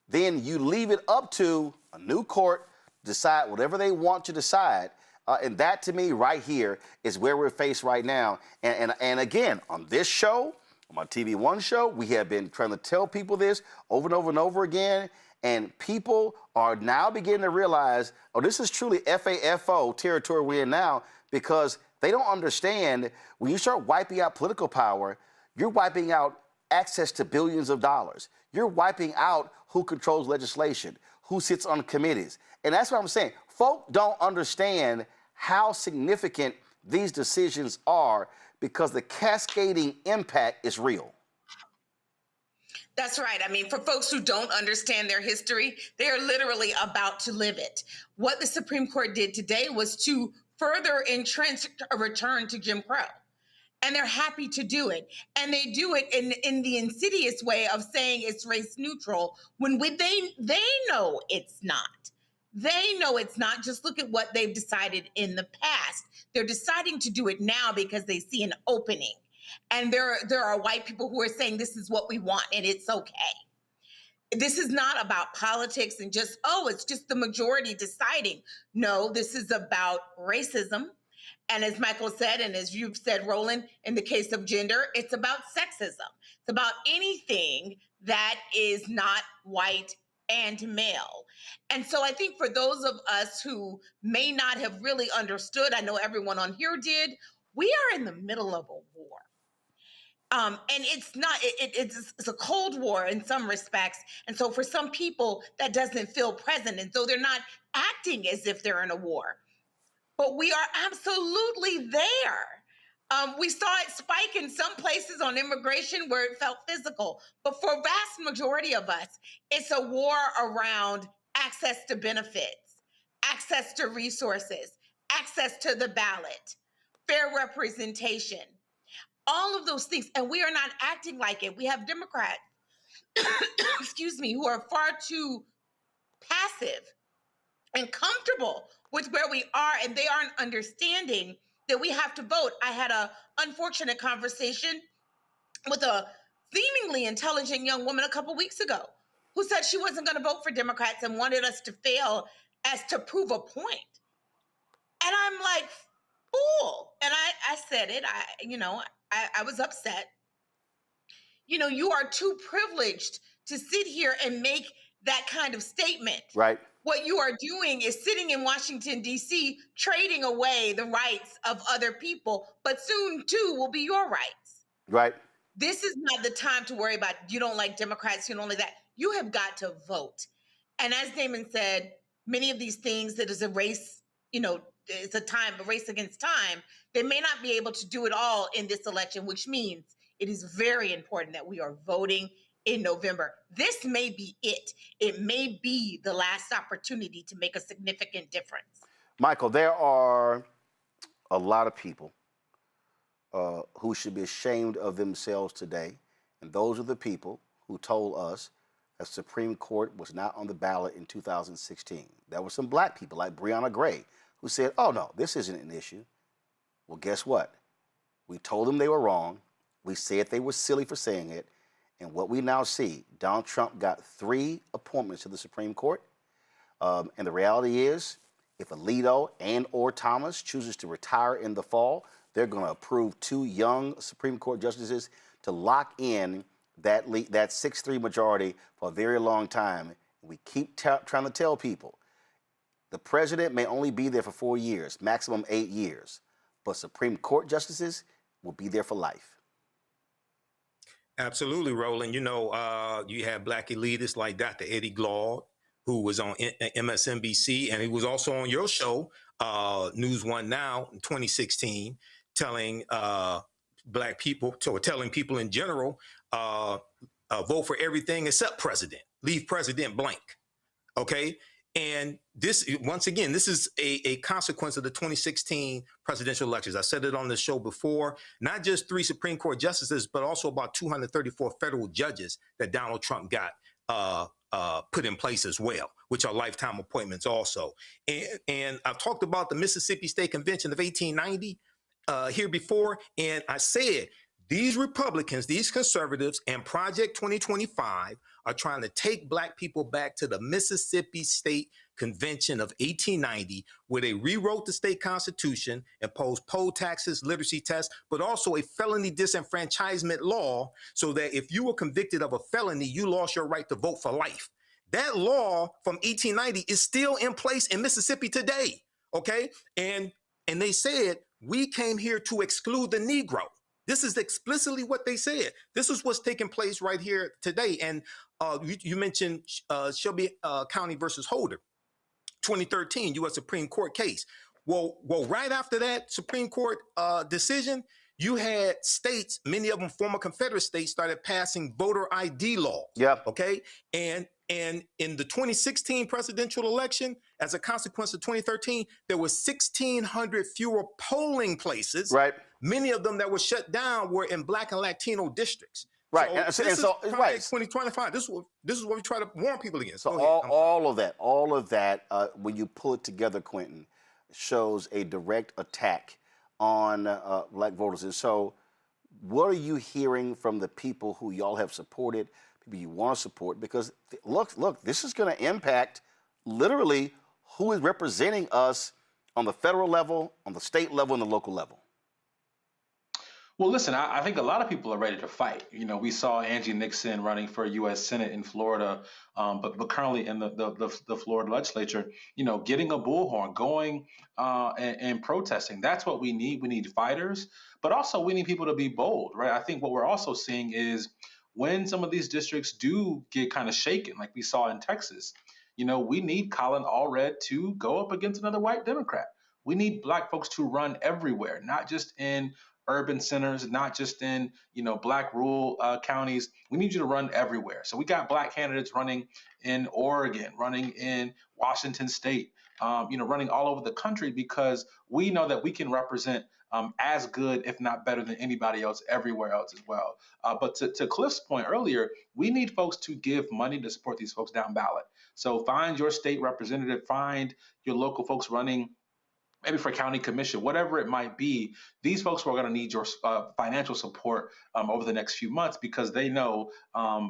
then you leave it up to a new court to decide whatever they want to decide. And that, to me, right here is where we're faced right now. And again, on this show, on my TV One show, we have been trying to tell people this over and over and over again. And people are now beginning to realize, oh, this is truly FAFO territory we're in now, because they don't understand when you start wiping out political power, you're wiping out access to billions of dollars. You're wiping out who controls legislation, who sits on committees. And that's what I'm saying. Folk don't understand how significant these decisions are because the cascading impact is real. That's right. I mean, for folks who don't understand their history, they are literally about to live it. What the Supreme Court did today was to further entrench a return to Jim Crow. And they're happy to do it. And they do it in the insidious way of saying it's race neutral when they know it's not. They know it's not. Just look at what they've decided in the past. They're deciding to do it now because they see an opening. And there are white people who are saying this is what we want and it's okay. This is not about politics and just, it's just the majority deciding. No, this is about racism. And as Michael said, and as you've said, Roland, in the case of gender, it's about sexism. It's about anything that is not white and male. And so I think for those of us who may not have really understood, I know everyone on here did, we are in the middle of a war. And it's not, it's a Cold War in some respects. And so for some people, that doesn't feel present. And so they're not acting as if they're in a war. But we are absolutely there. We saw it spike in some places on immigration where it felt physical. But for a vast majority of us, it's a war around access to benefits, access to resources, access to the ballot, fair representation, all of those things. And we are not acting like it. We have Democrats excuse me, who are far too passive and comfortable with where we are, and they aren't understanding that we have to vote. I had a unfortunate conversation with a seemingly intelligent young woman a couple weeks ago who said she wasn't going to vote for Democrats and wanted us to fail as to prove a point. And I'm like, fool. And I said it. I was upset. You are too privileged to sit here and make that kind of statement. Right. What you are doing is sitting in Washington, D.C., trading away the rights of other people, but soon, too, will be your rights. Right. This is not the time to worry about you don't like Democrats, you don't like that. You have got to vote. And as Damon said, many of these things that is a race, it's a race against time. They may not be able to do it all in this election, which means it is very important that we are voting in November. This may be it. It may be the last opportunity to make a significant difference. Michael, there are a lot of people who should be ashamed of themselves today. And those are the people who told us that Supreme Court was not on the ballot in 2016. There were some black people like Breonna Gray who said, oh no, this isn't an issue. Well, guess what? We told them they were wrong. We said they were silly for saying it. And what we now see, Donald Trump got 3 appointments to the Supreme Court. And the reality is, if Alito and or Thomas chooses to retire in the fall, they're going to approve 2 young Supreme Court justices to lock in that 6-3 majority for a very long time. We keep trying to tell people, the president may only be there for 4 years, maximum 8 years, but Supreme Court justices will be there for life. Absolutely, Roland. You have black elitists like Dr. Eddie Glaude, who was on MSNBC, and he was also on your show, News One Now, in 2016, telling black people, telling people in general, vote for everything except president. Leave president blank. Okay? And this, once again, this is a consequence of the 2016 presidential elections. I said it on the show before, not just 3 Supreme Court justices, but also about 234 federal judges that Donald Trump got put in place as well, which are lifetime appointments also. And I've talked about the Mississippi State Convention of 1890 here before, and I said, these Republicans, these conservatives, and Project 2025 are trying to take black people back to the Mississippi State Convention of 1890, where they rewrote the state constitution, imposed poll taxes, literacy tests, but also a felony disenfranchisement law, so that if you were convicted of a felony, you lost your right to vote for life. That law from 1890 is still in place in Mississippi today, okay? And they said, we came here to exclude the Negro. This is explicitly what they said. This is what's taking place right here today. And you mentioned Shelby County versus Holder, 2013 U.S. Supreme Court case. Well, right after that Supreme Court decision, you had states, many of them former Confederate states, started passing voter ID laws. Yeah. Okay. And in the 2016 presidential election, as a consequence of 2013, there were 1,600 fewer polling places. Right. Many of them that were shut down were in Black and Latino districts. Right. So this is Project 2025. This is what we try to warn people against. So all of that, when you pull it together, Quentin, shows a direct attack on black voters. And so what are you hearing from the people who y'all have supported, people you want to support? Because look, this is going to impact literally who is representing us on the federal level, on the state level, and the local level. Well, listen, I think a lot of people are ready to fight. We saw Angie Dixon running for U.S. Senate in Florida, but currently in the Florida legislature, getting a bullhorn, going and protesting. That's what we need. We need fighters, but also we need people to be bold, right? I think what we're also seeing is when some of these districts do get kind of shaken, like we saw in Texas, we need Colin Allred to go up against another white Democrat. We need black folks to run everywhere, not just in urban centers, not just in, black rural counties. We need you to run everywhere. So we got black candidates running in Oregon, running in Washington State, running all over the country, because we know that we can represent as good, if not better than anybody else everywhere else as well. But to Cliff's point earlier, we need folks to give money to support these folks down ballot. So find your state representative, find your local folks running, maybe for county commission, whatever it might be. These folks are going to need your financial support over the next few months, because they know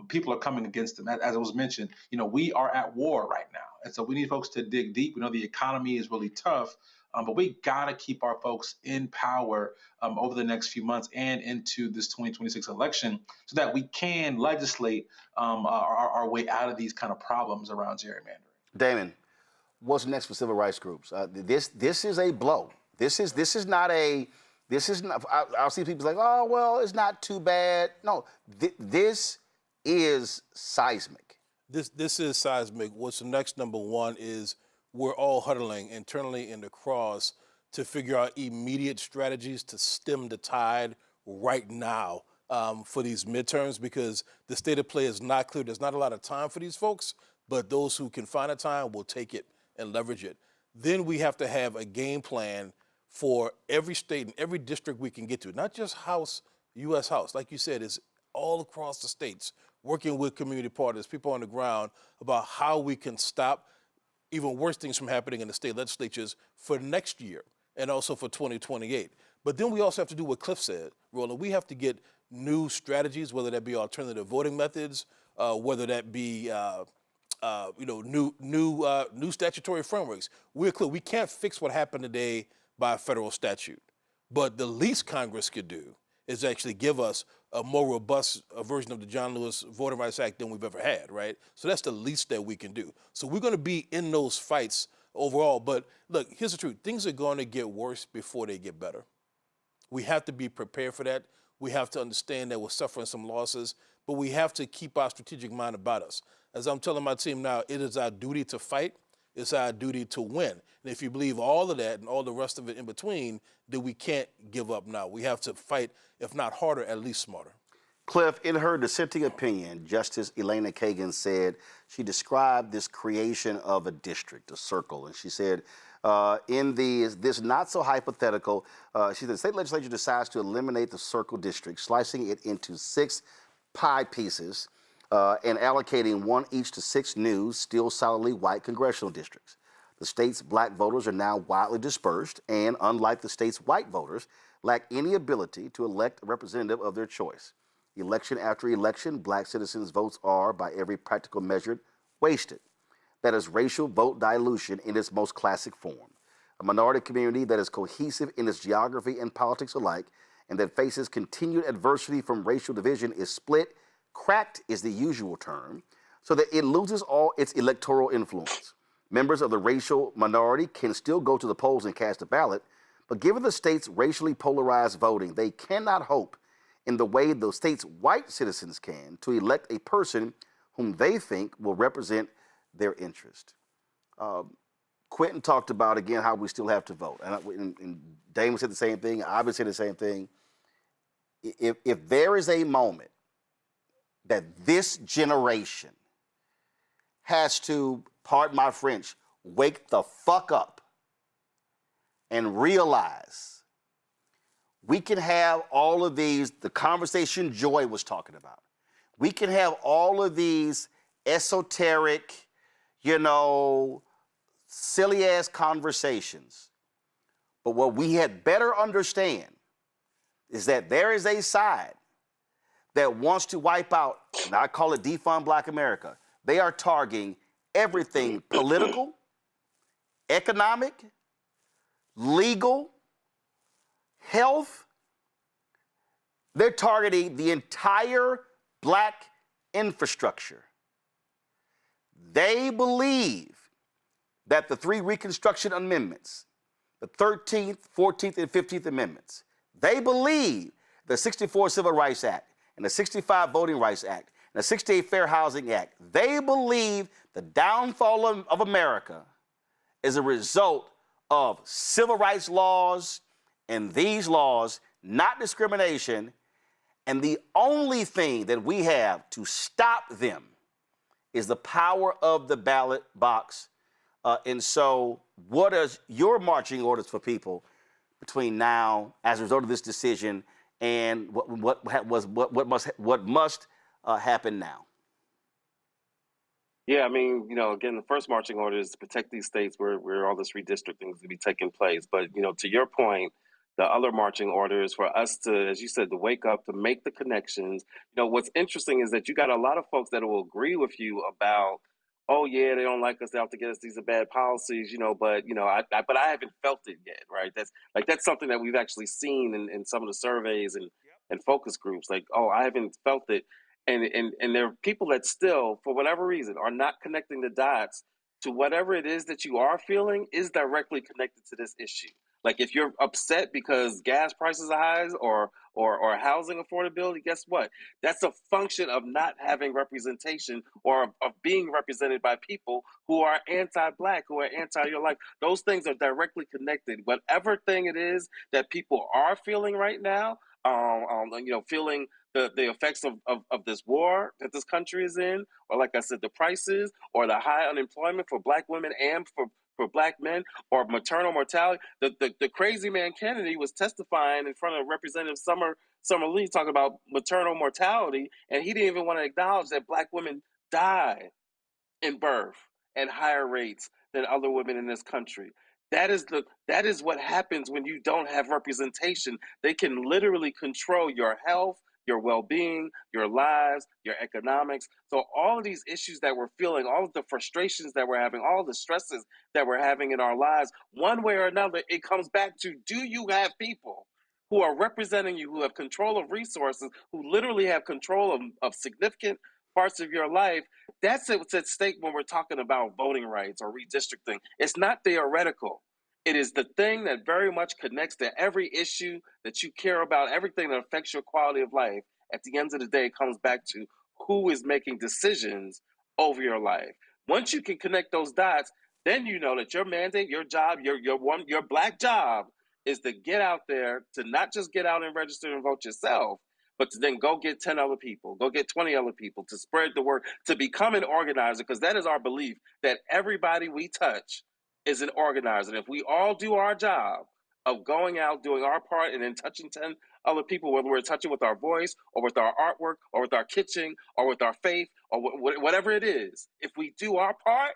people are coming against them. As it was mentioned, we are at war right now. And so we need folks to dig deep. We know the economy is really tough, but we got to keep our folks in power over the next few months and into this 2026 election, so that we can legislate our way out of these kind of problems around gerrymandering. Damon, what's next for civil rights groups? This is a blow. This is not. I'll see people like, oh well, it's not too bad. No, this is seismic. This is seismic. What's next? Number one is we're all huddling internally and across to figure out immediate strategies to stem the tide right now for these midterms, because the state of play is not clear. There's not a lot of time for these folks, but those who can find a time will take it and leverage it. Then we have to have a game plan for every state and every district we can get to, not just House, U.S. House. Like you said, it's all across the states, working with community partners, people on the ground, about how we can stop even worse things from happening in the state legislatures for next year and also for 2028. But then we also have to do what Cliff said, Roland. We have to get new strategies, whether that be alternative voting methods, whether that be new statutory frameworks. We're clear. We can't fix what happened today by federal statute, but the least Congress could do is actually give us a more robust version of the John Lewis Voting Rights Act than we've ever had, right? So that's the least that we can do. So we're going to be in those fights overall. But look, here's the truth. Things are going to get worse before they get better. We have to be prepared for that. We have to understand that we're suffering some losses, but we have to keep our strategic mind about us. As I'm telling my team now, it is our duty to fight. It's our duty to win. And if you believe all of that and all the rest of it in between, then we can't give up now. We have to fight, if not harder, at least smarter. Cliff, in her dissenting opinion, Justice Elena Kagan said, she described this creation of a district, a circle, and she said, in this not so hypothetical, she said the state legislature decides to eliminate the circle district, slicing it into 6 pie pieces, and allocating 1 each to 6 new, still solidly white congressional districts. The state's black voters are now widely dispersed and, unlike the state's white voters, lack any ability to elect a representative of their choice. Election after election, black citizens' votes are, by every practical measure, wasted. That is racial vote dilution in its most classic form. A minority community that is cohesive in its geography and politics alike, and that faces continued adversity from racial division, is split. Cracked is the usual term, so that it loses all its electoral influence. Members of the racial minority can still go to the polls and cast a ballot, but given the state's racially polarized voting, they cannot hope in the way the state's white citizens can to elect a person whom they think will represent their interest. Quentin talked about, again, how we still have to vote. And Damon said the same thing. I've been saying the same thing. If there is a moment that this generation has to, pardon my French, wake the fuck up and realize we can have all of these, the conversation Joy was talking about. We can have all of these esoteric, silly-ass conversations. But what we had better understand is that there is a side that wants to wipe out, and I call it defund Black America. They are targeting everything political, economic, legal, health. They're targeting the entire black infrastructure. They believe that the 3 Reconstruction Amendments, the 13th, 14th, and 15th Amendments, they believe the 64 Civil Rights Act and the 65 Voting Rights Act and the 68 Fair Housing Act, they believe the downfall of America is a result of civil rights laws and these laws, not discrimination. And the only thing that we have to stop them is the power of the ballot box. And so what is your marching orders for people between now, as a result of this decision, and what must happen now? Yeah, I mean, again, the first marching order is to protect these states where all this redistricting is going to be taking place. But, to your point, the other marching order is for us to, as you said, to wake up, to make the connections. What's interesting is that you got a lot of folks that will agree with you about, oh yeah, they don't like us, they have to get us, these are bad policies, but but I haven't felt it yet, right? That's something that we've actually seen in some of the surveys and focus groups. Like, oh, I haven't felt it. And there are people that still, for whatever reason, are not connecting the dots to whatever it is that you are feeling is directly connected to this issue. Like if you're upset because gas prices are high or housing affordability, guess what? That's a function of not having representation or of being represented by people who are anti-Black, who are anti your life. Those things are directly connected. Whatever thing it is that people are feeling right now, feeling the effects of this war that this country is in, or like I said, the prices, or the high unemployment for Black women and for Black men, or maternal mortality. The crazy man Kennedy was testifying in front of Representative Summer Lee talking about maternal mortality, and he didn't even want to acknowledge that Black women die in birth at higher rates than other women in this country. That is what happens when you don't have representation. They can literally control your health, your well-being, your lives, your economics. So all of these issues that we're feeling, all of the frustrations that we're having, all the stresses that we're having in our lives, one way or another, it comes back to, do you have people who are representing you, who have control of resources, who literally have control of significant parts of your life? That's what's at stake when we're talking about voting rights or redistricting. It's not theoretical. It is the thing that very much connects to every issue that you care about, everything that affects your quality of life. At the end of the day, it comes back to who is making decisions over your life. Once you can connect those dots, then you know that your mandate, your job, your Black job is to get out there, to not just get out and register and vote yourself, but to then go get 10 other people, go get 20 other people, to spread the word, to become an organizer, because that is our belief, that everybody we touch is an organizer. And if we all do our job of going out, doing our part, and then touching 10 other people, whether we're touching with our voice or with our artwork or with our kitchen or with our faith or whatever it is, if we do our part,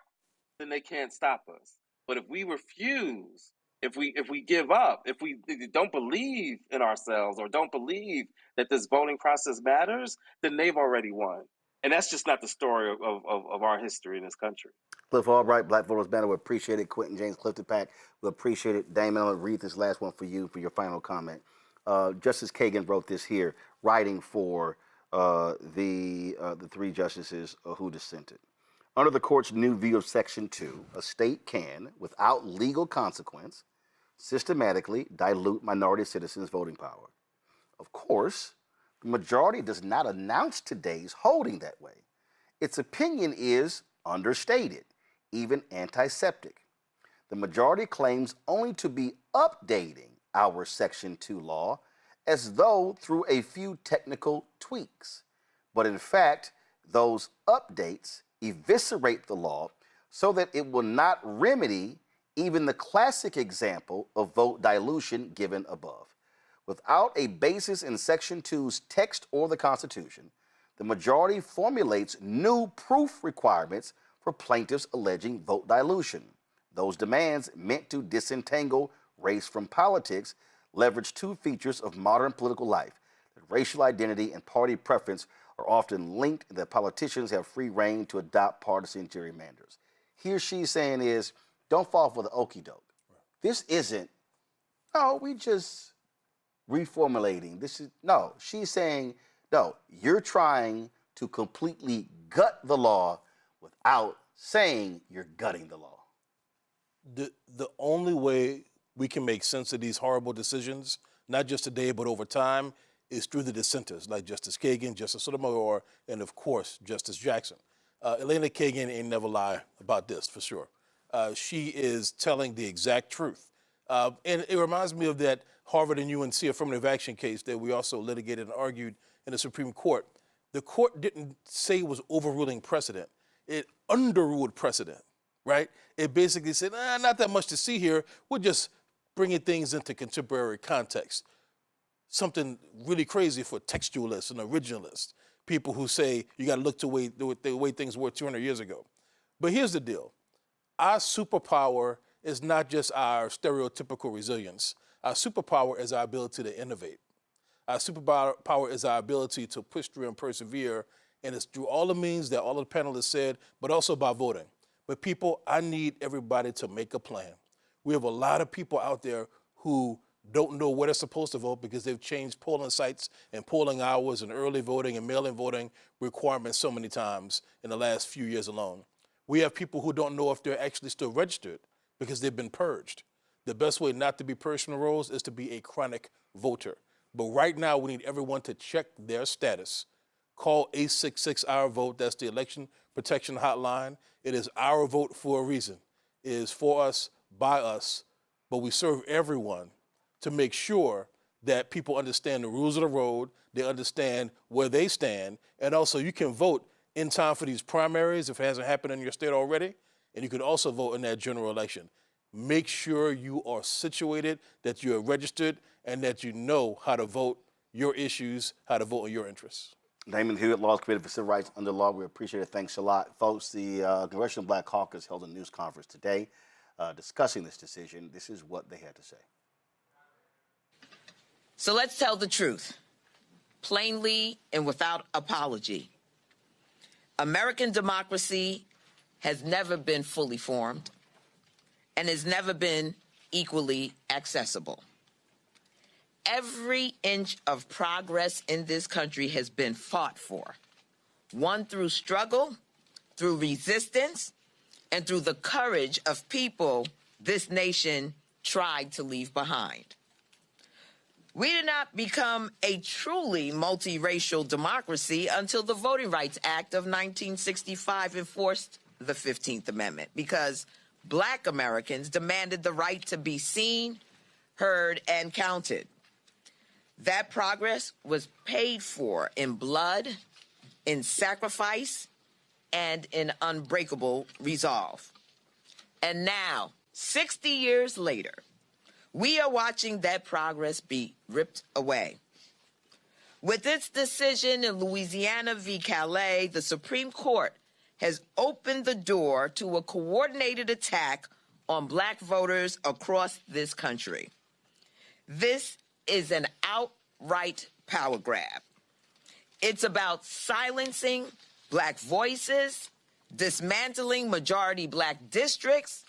then they can't stop us. But if we refuse, if we give up, if we don't believe in ourselves or don't believe that this voting process matters, then they've already won. And that's just not the story of our history in this country. Cliff Albright, Black Voters Matter. We appreciate it. Quentin James, Collective PAC. We appreciate it. Damon, I'll read this last one for you for your final comment. Justice Kagan wrote this here, writing for the three justices who dissented. Under the court's new view of Section 2, a state can, without legal consequence, systematically dilute minority citizens' voting power. Of course, the majority does not announce today's holding that way. Its opinion is understated, even antiseptic. The majority claims only to be updating our Section 2 law as though through a few technical tweaks. But in fact, those updates eviscerate the law so that it will not remedy even the classic example of vote dilution given above. Without a basis in Section 2's text or the Constitution, the majority formulates new proof requirements for plaintiffs alleging vote dilution. Those demands, meant to disentangle race from politics, leverage two features of modern political life: that racial identity and party preference are often linked, and that politicians have free rein to adopt partisan gerrymanders. Here she's saying is, don't fall for the okie doke. This isn't, we just reformulating. No, she's saying, no, you're trying to completely gut the law without saying you're gutting the law. The only way we can make sense of these horrible decisions, not just today, but over time, is through the dissenters, like Justice Kagan, Justice Sotomayor, and of course, Justice Jackson. Elena Kagan ain't never lie about this, for sure. She is telling the exact truth. And it reminds me of that Harvard and UNC affirmative action case that we also litigated and argued in the Supreme Court. The court didn't say it was overruling precedent. It underruled precedent. right? It basically said, not that much to see here. We're just bringing things into contemporary context. Something really crazy for textualists and originalists, people who say you got to look to the way things were 200 years ago. But here's the deal. Our superpower is not just our stereotypical resilience. Our superpower is our ability to innovate. Our superpower is our ability to push through and persevere, and it's through all the means that all of the panelists said, but also by voting. But people, I need everybody to make a plan. We have a lot of people out there who don't know where they're supposed to vote because they've changed polling sites and polling hours and early voting and mail-in voting requirements so many times in the last few years alone. We have people who don't know if they're actually still registered because they've been purged. The best way not to be purged from the rolls is to be a chronic voter. But right now, we need everyone to check their status. Call 866-OUR-VOTE. That's the election protection hotline. It is our vote for a reason. It is for us, by us, but we serve everyone to make sure that people understand the rules of the road, they understand where they stand, and also you can vote in time for these primaries if it hasn't happened in your state already, and you can also vote in that general election. Make sure you are situated, that you are registered, and that you know how to vote your issues, how to vote in your interests. Damon Hewitt, Laws Committee for Civil Rights under law. We appreciate it. Thanks a lot. Folks, the Congressional Black Caucus held a news conference today discussing this decision. This is what they had to say. So let's tell the truth, plainly and without apology. American democracy has never been fully formed and has never been equally accessible. Every inch of progress in this country has been fought for, won through struggle, through resistance, and through the courage of people this nation tried to leave behind. We did not become a truly multiracial democracy until the Voting Rights Act of 1965 enforced the 15th Amendment, because Black Americans demanded the right to be seen, heard, and counted. That progress was paid for in blood, in sacrifice, and in unbreakable resolve. And now, 60 years later, we are watching that progress be ripped away. With its decision in Louisiana v. Calais, the Supreme Court has opened the door to a coordinated attack on Black voters across this country. This is an outright power grab. It's about silencing Black voices, dismantling majority Black districts,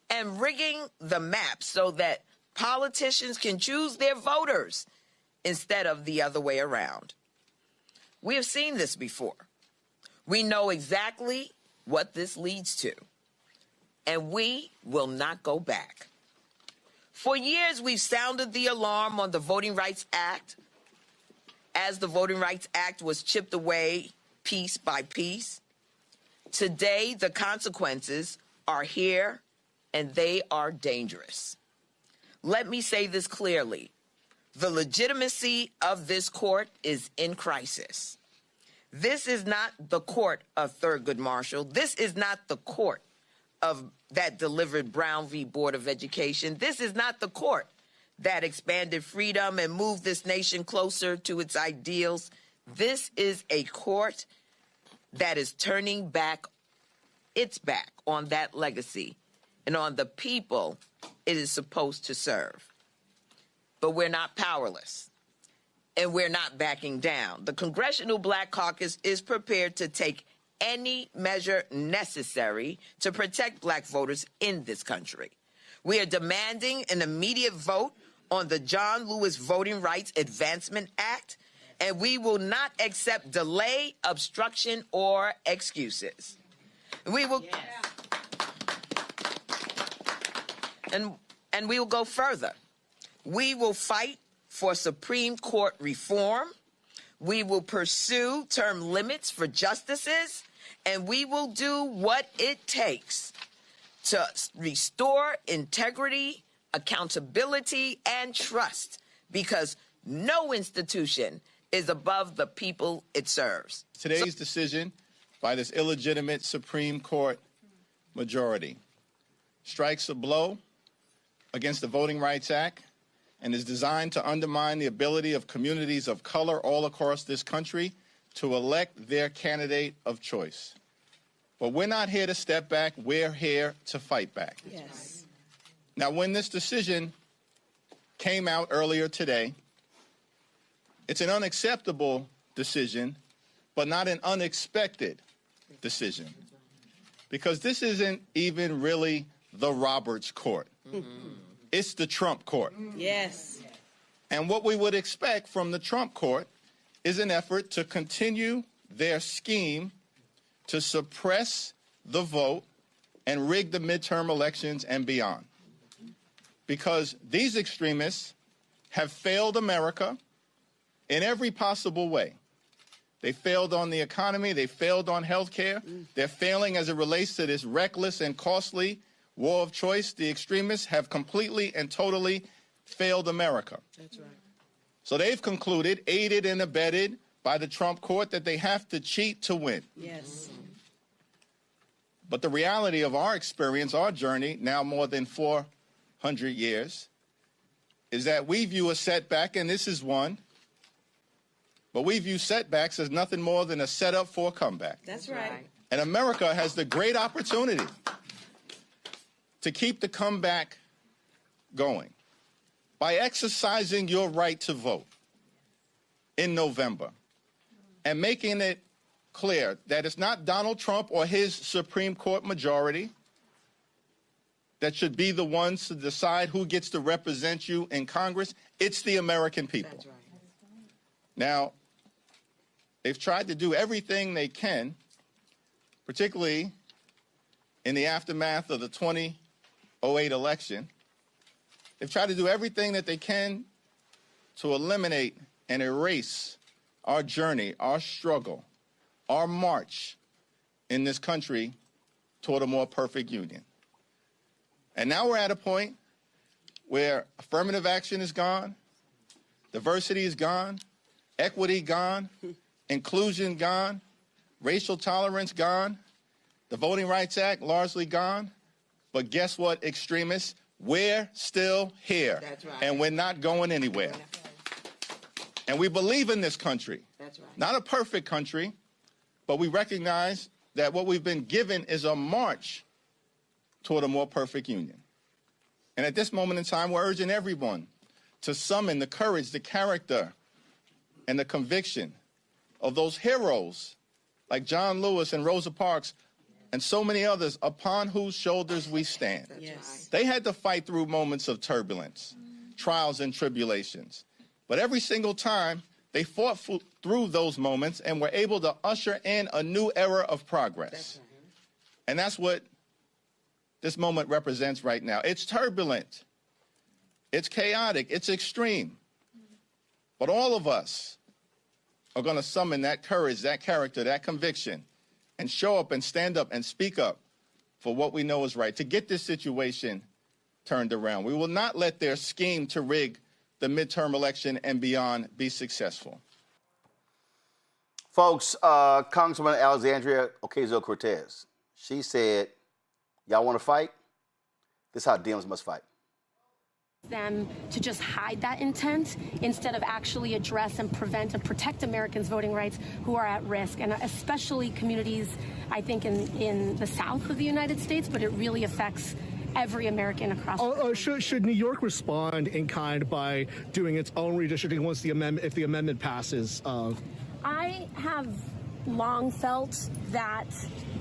and rigging the map so that politicians can choose their voters instead of the other way around. We have seen this before. We know exactly what this leads to, and we will not go back. For years, we've sounded the alarm on the Voting Rights Act as the Voting Rights Act was chipped away piece by piece. Today, the consequences are here, and they are dangerous. Let me say this clearly. The legitimacy of this court is in crisis. This is not the court of Thurgood Marshall. This is not the court that delivered Brown v. Board of Education. This is not the court that expanded freedom and moved this nation closer to its ideals. This is a court that is turning back its back on that legacy and on the people it is supposed to serve. But we're not powerless, and we're not backing down. The Congressional Black Caucus is prepared to take any measure necessary to protect Black voters in this country. We are demanding an immediate vote on the John Lewis Voting Rights Advancement Act, and we will not accept delay, obstruction, or excuses. We will... Yes. And we will go further. We will fight for Supreme Court reform. We will pursue term limits for justices, and we will do what it takes to restore integrity, accountability, and trust, because no institution is above the people it serves. Today's decision by this illegitimate Supreme Court majority strikes a blow against the Voting Rights Act and is designed to undermine the ability of communities of color all across this country to elect their candidate of choice. But we're not here to step back. We're here to fight back. Yes. Now, when this decision came out earlier today, it's an unacceptable decision, but not an unexpected decision, because this isn't even really the Roberts Court. It's the Trump Court. Yes. And what we would expect from the Trump Court is an effort to continue their scheme to suppress the vote and rig the midterm elections and beyond. Because these extremists have failed America in every possible way. They failed on the economy. They failed on health care. They're failing as it relates to this reckless and costly war of choice. The extremists have completely and totally failed America. That's right. So they've concluded, aided and abetted by the Trump court, that they have to cheat to win. Yes. But the reality of our experience, our journey, now more than 400 years, is that we view a setback, and this is one, but we view setbacks as nothing more than a setup for a comeback. That's right. And America has the great opportunity to keep the comeback going by exercising your right to vote in November and making it clear that it's not Donald Trump or his Supreme Court majority that should be the ones to decide who gets to represent you in Congress. It's the American people. That's right. Now, they've tried to do everything they can, particularly in the aftermath of the 2008 election. They've tried to do everything that they can to eliminate and erase our journey, our struggle, our march in this country toward a more perfect union. And now we're at a point where affirmative action is gone, diversity is gone, equity gone, inclusion gone, racial tolerance gone, the Voting Rights Act largely gone. But guess what, extremists? We're still here. That's right. And we're not going anywhere. And we believe in this country. That's right. Not a perfect country, but we recognize that what we've been given is a march toward a more perfect union. And at this moment in time, we're urging everyone to summon the courage, the character, and the conviction of those heroes like John Lewis and Rosa Parks and so many others upon whose shoulders we stand. Yes. They had to fight through moments of turbulence, trials and tribulations. But every single time, they fought through those moments and were able to usher in a new era of progress. That's right. And that's what this moment represents right now. It's turbulent. It's chaotic. It's extreme. But all of us are going to summon that courage, that character, that conviction, and show up and stand up and speak up for what we know is right, to get this situation turned around. We will not let their scheme to rig the midterm election and beyond be successful. Folks, Congresswoman Alexandria Ocasio-Cortez, she said, y'all want to fight? This is how Dems must fight. Them to just hide that intent instead of actually address and prevent and protect Americans' voting rights who are at risk, and especially communities, I think, in the South of the United States, but it really affects every American across the country. Should New York respond in kind by doing its own redistricting once the amendment, if the amendment passes? I have long felt that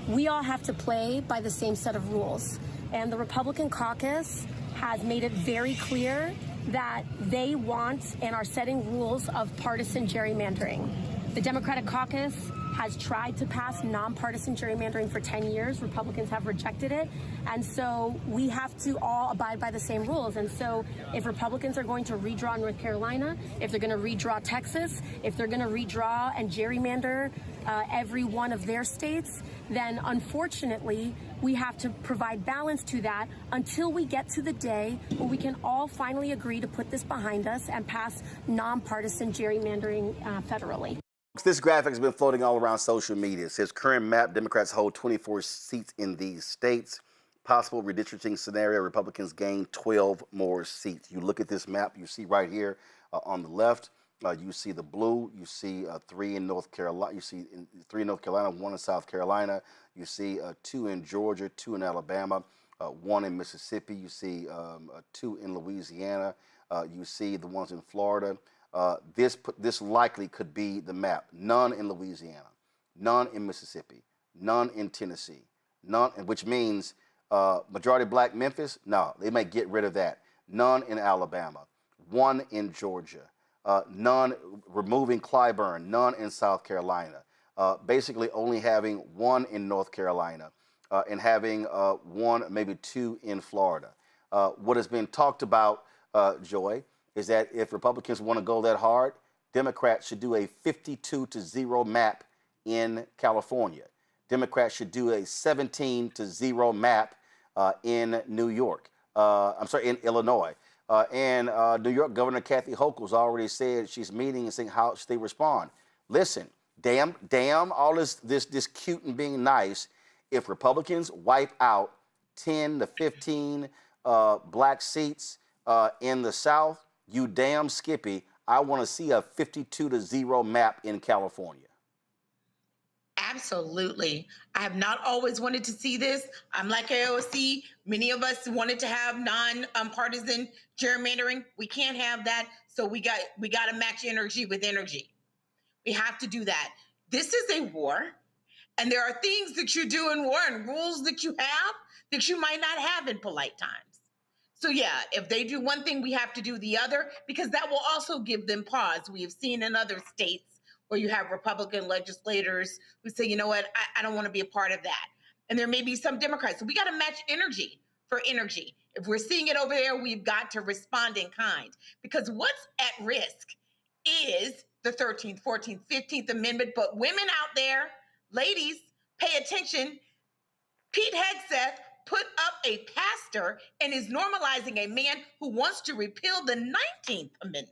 we all have to play by the same set of rules, and the Republican caucus has made it very clear that they want and are setting rules of partisan gerrymandering. The Democratic caucus has tried to pass nonpartisan gerrymandering for 10 years. Republicans have rejected it. And so we have to all abide by the same rules. And so if Republicans are going to redraw North Carolina, if they're going to redraw Texas, if they're going to redraw and gerrymander every one of their states, then unfortunately, we have to provide balance to that until we get to the day where we can all finally agree to put this behind us and pass nonpartisan gerrymandering federally. This graphic has been floating all around social media. It says current map, Democrats hold 24 seats in these states. possible redistricting scenario, Republicans gain 12 more seats. You look at this map, you see right here on the left, you see the blue, you see 3 in North Carolina, you see 3 in North Carolina, 1 in South Carolina, you see 2 in Georgia, 2 in Alabama, 1 in Mississippi, you see 2 in Louisiana, you see the ones in Florida. This likely could be the map. None in Louisiana, none in Mississippi, none in Tennessee, none, which means majority black Memphis, no, they may get rid of that. None in Alabama, 1 in Georgia, none, removing Clyburn, none in South Carolina, basically only having 1 in North Carolina, and having 1, maybe 2 in Florida. What has been talked about, Joy, is that if Republicans want to go that hard, Democrats should do a 52-0 map in California. Democrats should do a 17-0 map in New York. In Illinois. And New York Governor Kathy Hochul's already said she's meeting and saying how should they respond. Listen, damn all this cute and being nice. If Republicans wipe out 10 to 15 black seats in the South, you damn Skippy, I want to see a 52-0 map in California. Absolutely. I have not always wanted to see this. I'm like AOC. Many of us wanted to have non-partisan gerrymandering. We can't have that. So we got to match energy with energy. We have to do that. This is a war, and there are things that you do in war and rules that you have that you might not have in polite times. So yeah, if they do one thing, we have to do the other, because that will also give them pause. We have seen in other states where you have Republican legislators who say, you know what, I don't want to be a part of that. And there may be some Democrats. So we got to match energy for energy. If we're seeing it over there, we've got to respond in kind, because what's at risk is the 13th, 14th, 15th Amendment. But women out there, ladies, pay attention. Pete Hegseth put up a pastor and is normalizing a man who wants to repeal the 19th Amendment.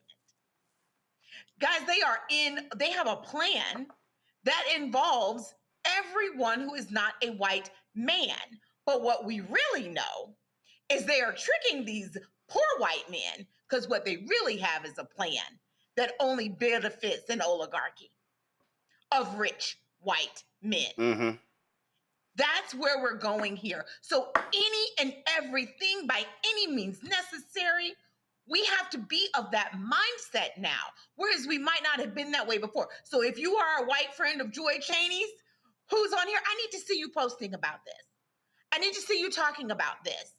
Guys, they have a plan that involves everyone who is not a white man. But what we really know is they are tricking these poor white men, because what they really have is a plan that only benefits an oligarchy of rich white men. Mm-hmm. That's where we're going here. So any and everything by any means necessary, we have to be of that mindset now, whereas we might not have been that way before. So if you are a white friend of Joy Cheney's who's on here, I need to see you posting about this. I need to see you talking about this.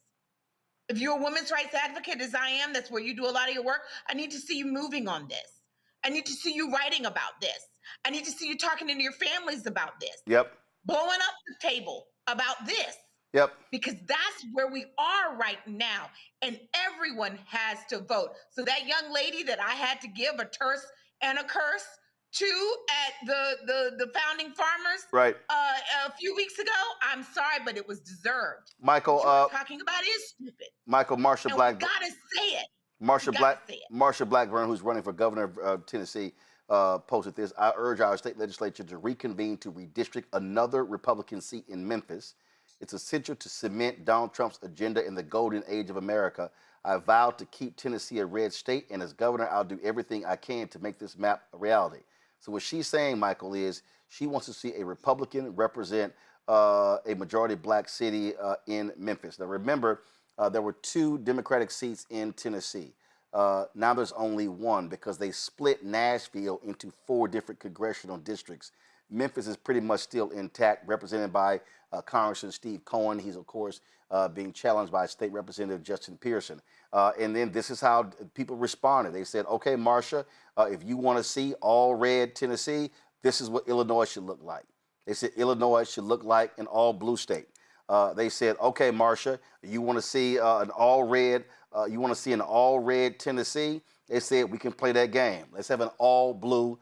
If you're a women's rights advocate, as I am, that's where you do a lot of your work, I need to see you moving on this. I need to see you writing about this. I need to see you talking to your families about this. Yep. Blowing up the table about this. Yep. Because that's where we are right now. And everyone has to vote. So that young lady that I had to give a terse and a curse to at the Founding Farmers right. A few weeks ago, I'm sorry, but it was deserved. Michael, what you're talking about is stupid. Michael, Marsha Black. We gotta say it. Marsha Blackburn, who's running for governor of Tennessee, posted this. I urge our state legislature to reconvene to redistrict another Republican seat in Memphis. It's essential to cement Donald Trump's agenda in the golden age of America. I vow to keep Tennessee a red state, and as governor, I'll do everything I can to make this map a reality. So what she's saying, Michael, is she wants to see a Republican represent a majority black city in Memphis. Now, remember, there were 2 Democratic seats in Tennessee. Now there's only 1 because they split Nashville into 4 different congressional districts. Memphis is pretty much still intact, represented by Congressman Steve Cohen. He's, of course, being challenged by State Representative Justin Pearson. And then this is how people responded. They said, okay, Marsha, if you want to see all red Tennessee, this is what Illinois should look like. They said Illinois should look like an all blue state. They said, okay, Marsha, you want to see an all red, you want to see an all red Tennessee? They said, we can play that game. Let's have an all blue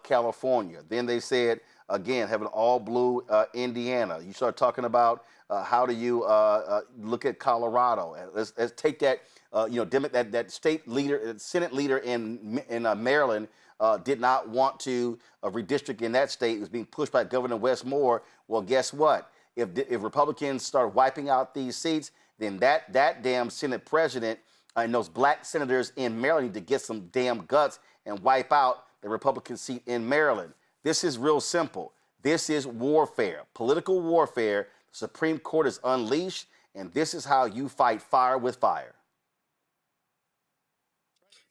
California. Then they said, again, have an all blue Indiana. You start talking about how do you look at Colorado. Let's take that, that state leader, Senate leader in Maryland did not want to redistrict in that state. It was being pushed by Governor Wes Moore. Well, guess what? If Republicans start wiping out these seats, then that damn Senate president and those black senators in Maryland need to get some damn guts and wipe out the Republican seat in Maryland. This is real simple. This is warfare, political warfare. The Supreme Court is unleashed, and this is how you fight fire with fire.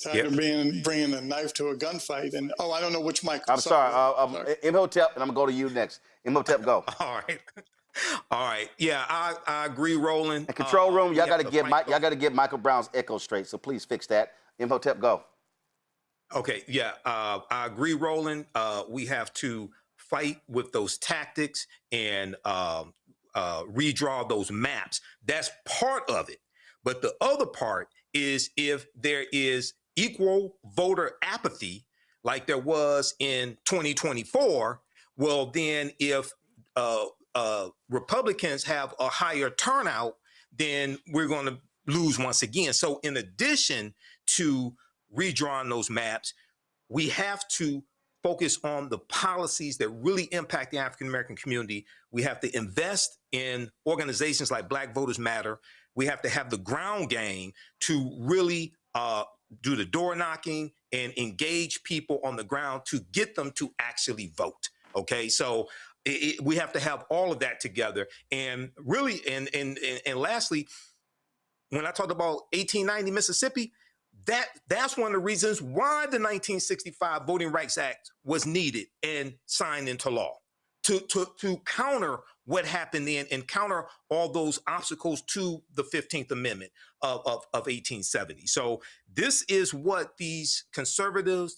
Tired of bringing a knife to a gunfight. And, I don't know which mic. I'm sorry. Imhotep, and I'm going to go to you next. Imhotep, go. All right. All right. Yeah, I agree, Roland. And control room, y'all got to get Michael Brown's echo straight, so please fix that. Imhotep, go. Okay, yeah, I agree, Roland. We have to fight with those tactics and redraw those maps. That's part of it. But the other part is if there is equal voter apathy, like there was in 2024, well, then if Republicans have a higher turnout, then we're going to lose once again. So in addition to redrawing those maps, we have to focus on the policies that really impact the African-American community. We have to invest in organizations like Black Voters Matter. We have to have the ground game to really do the door knocking and engage people on the ground to get them to actually vote. Okay, so we have to have all of that together. And really, and lastly, when I talked about 1890 Mississippi, that's one of the reasons why the 1965 Voting Rights Act was needed and signed into law to counter what happened then and counter all those obstacles to the 15th Amendment of 1870. So this is what these conservatives,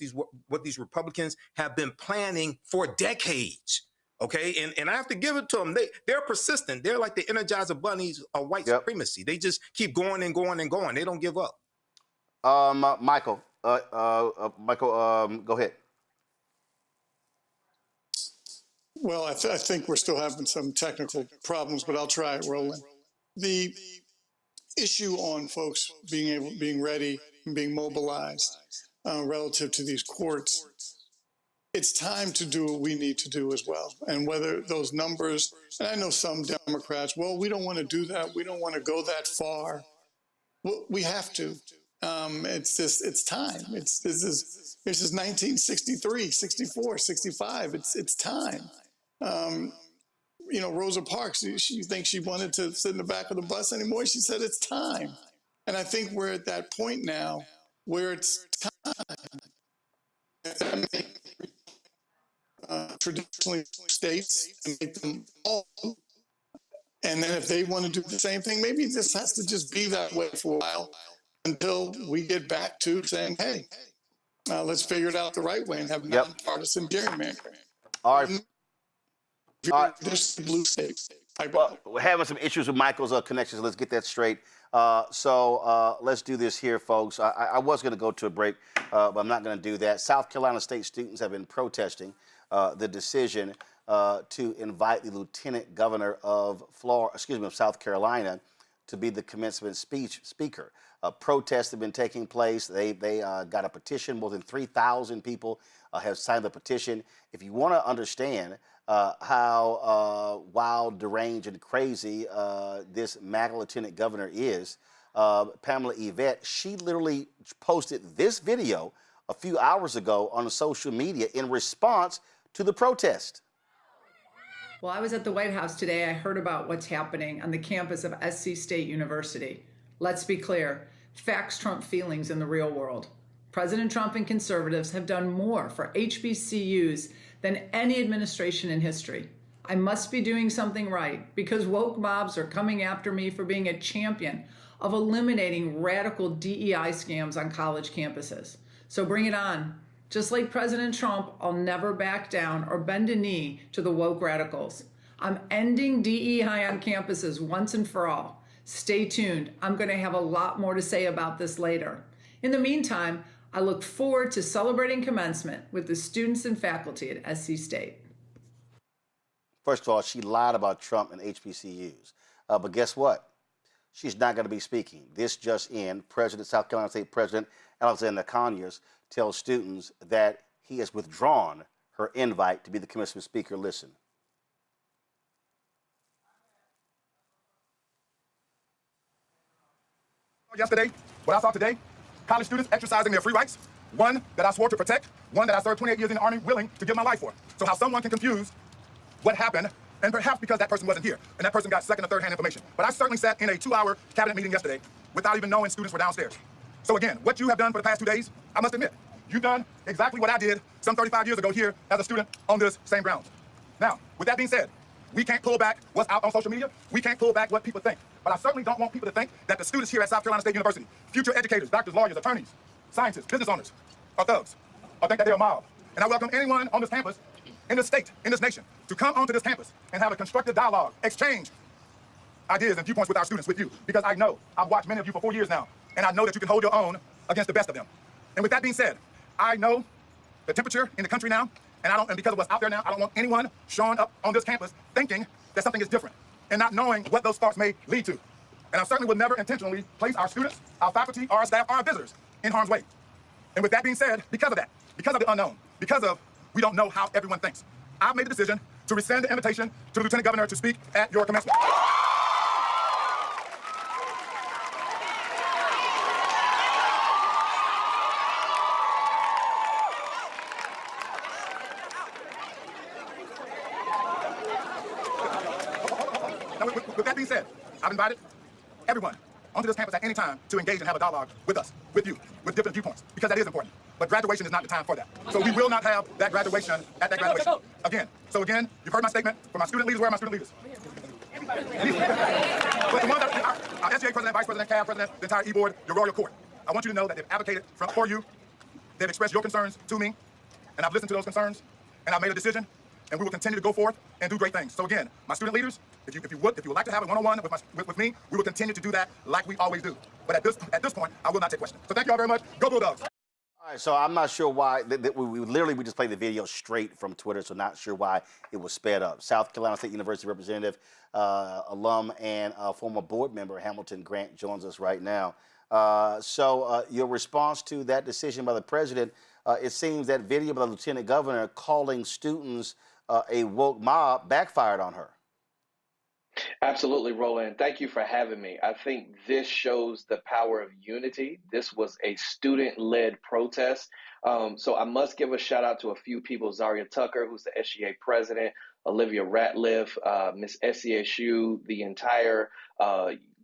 what these Republicans have been planning for decades. Okay, and I have to give it to them. They're persistent. They're like the Energizer Bunnies of white supremacy. They just keep going and going and going. They don't give up. Michael, go ahead. Well, I think we're still having some technical problems, but I'll try it, Roland. The issue on folks being ready and being mobilized relative to these courts, it's time to do what we need to do as well. And whether those numbers, and I know some Democrats, well, we don't want to do that. We don't want to go that far. Well, we have to. It's time. This is 1963, 64, 65. It's time. Rosa Parks, she thinks she wanted to sit in the back of the bus anymore. She said it's time. And I think we're at that point now where it's time. Traditionally states and make them all. And then if they want to do the same thing, maybe this has to just be that way for a while until we get back to saying, hey, let's figure it out the right way and have nonpartisan gerrymandering. All right. This blue state. Well, we're having some issues with Michael's connection, so let's get that straight. So let's do this here, folks. I was going to go to a break, but I'm not going to do that. South Carolina state students have been protesting the decision to invite the lieutenant governor of South Carolina to be the commencement speaker. Protests have been taking place. They got a petition. More than 3,000 people have signed the petition. If you want to understand how wild, deranged, and crazy this MAGA lieutenant governor is, Pamela Yvette, she literally posted this video a few hours ago on social media in response to the protest. Well, I was at the White House today. I heard about what's happening on the campus of SC State University. Let's be clear, facts trump feelings in the real world. President Trump and conservatives have done more for HBCUs than any administration in history. I must be doing something right because woke mobs are coming after me for being a champion of eliminating radical DEI scams on college campuses. So bring it on. Just like President Trump, I'll never back down or bend a knee to the woke radicals. I'm ending DEI on campuses once and for all. Stay tuned. I'm going to have a lot more to say about this later. In the meantime, I look forward to celebrating commencement with the students and faculty at SC State. First of all, she lied about Trump and HBCUs. But guess what? She's not going to be speaking. This just in, South Carolina State President Alexander Conyers tells students that he has withdrawn her invite to be the commencement speaker. Listen. Yesterday, what I saw today, college students exercising their free rights, one that I swore to protect, one that I served 28 years in the Army willing to give my life for. So how someone can confuse what happened, and perhaps because that person wasn't here, and that person got second or third-hand information. But I certainly sat in a 2-hour cabinet meeting yesterday without even knowing students were downstairs. So again, what you have done for the past 2 days, I must admit, you've done exactly what I did some 35 years ago here as a student on this same grounds. Now, with that being said, we can't pull back what's out on social media. We can't pull back what people think. But I certainly don't want people to think that the students here at South Carolina State University, future educators, doctors, lawyers, attorneys, scientists, business owners, are thugs, or think that they're a mob. And I welcome anyone on this campus, in this state, in this nation, to come onto this campus and have a constructive dialogue, exchange ideas and viewpoints with our students, with you. Because I know, I've watched many of you for 4 years now, and I know that you can hold your own against the best of them. And with that being said, I know the temperature in the country now, and because of what's out there now, I don't want anyone showing up on this campus thinking that something is different and not knowing what those thoughts may lead to. And I certainly would never intentionally place our students, our faculty, our staff, our visitors in harm's way. And with that being said, because of that, because of the unknown, because of we don't know how everyone thinks, I've made the decision to rescind the invitation to the Lieutenant Governor to speak at your commencement. With that being said, I've invited everyone onto this campus at any time to engage and have a dialogue with us, with you, with different viewpoints, because that is important. But graduation is not the time for that. So we will not have that graduation at that graduation. Again, you've heard my statement. For my student leaders, where are my student leaders? But the ones that our SGA president, vice president, CAB president, the entire E-board, your royal court, I want you to know that they've advocated for you. They've expressed your concerns to me, and I've listened to those concerns, and I've made a decision, and we will continue to go forth and do great things. So again, my student leaders, if you would like to have a one-on-one with me, we will continue to do that like we always do. But at this point, I will not take questions. So thank you all very much. Go Bulldogs. All right, so I'm not sure why. We just played the video straight from Twitter, so not sure why it was sped up. South Carolina State University representative, alum, and former board member Hamilton Grant joins us right now. So your response to that decision by the president, it seems that video by the lieutenant governor calling students a woke mob backfired on her. Absolutely, Roland. Thank you for having me. I think this shows the power of unity. This was a student-led protest. So I must give a shout out to a few people. Zaria Tucker, who's the SGA president, Olivia Ratliff, Miss SCSU, the entire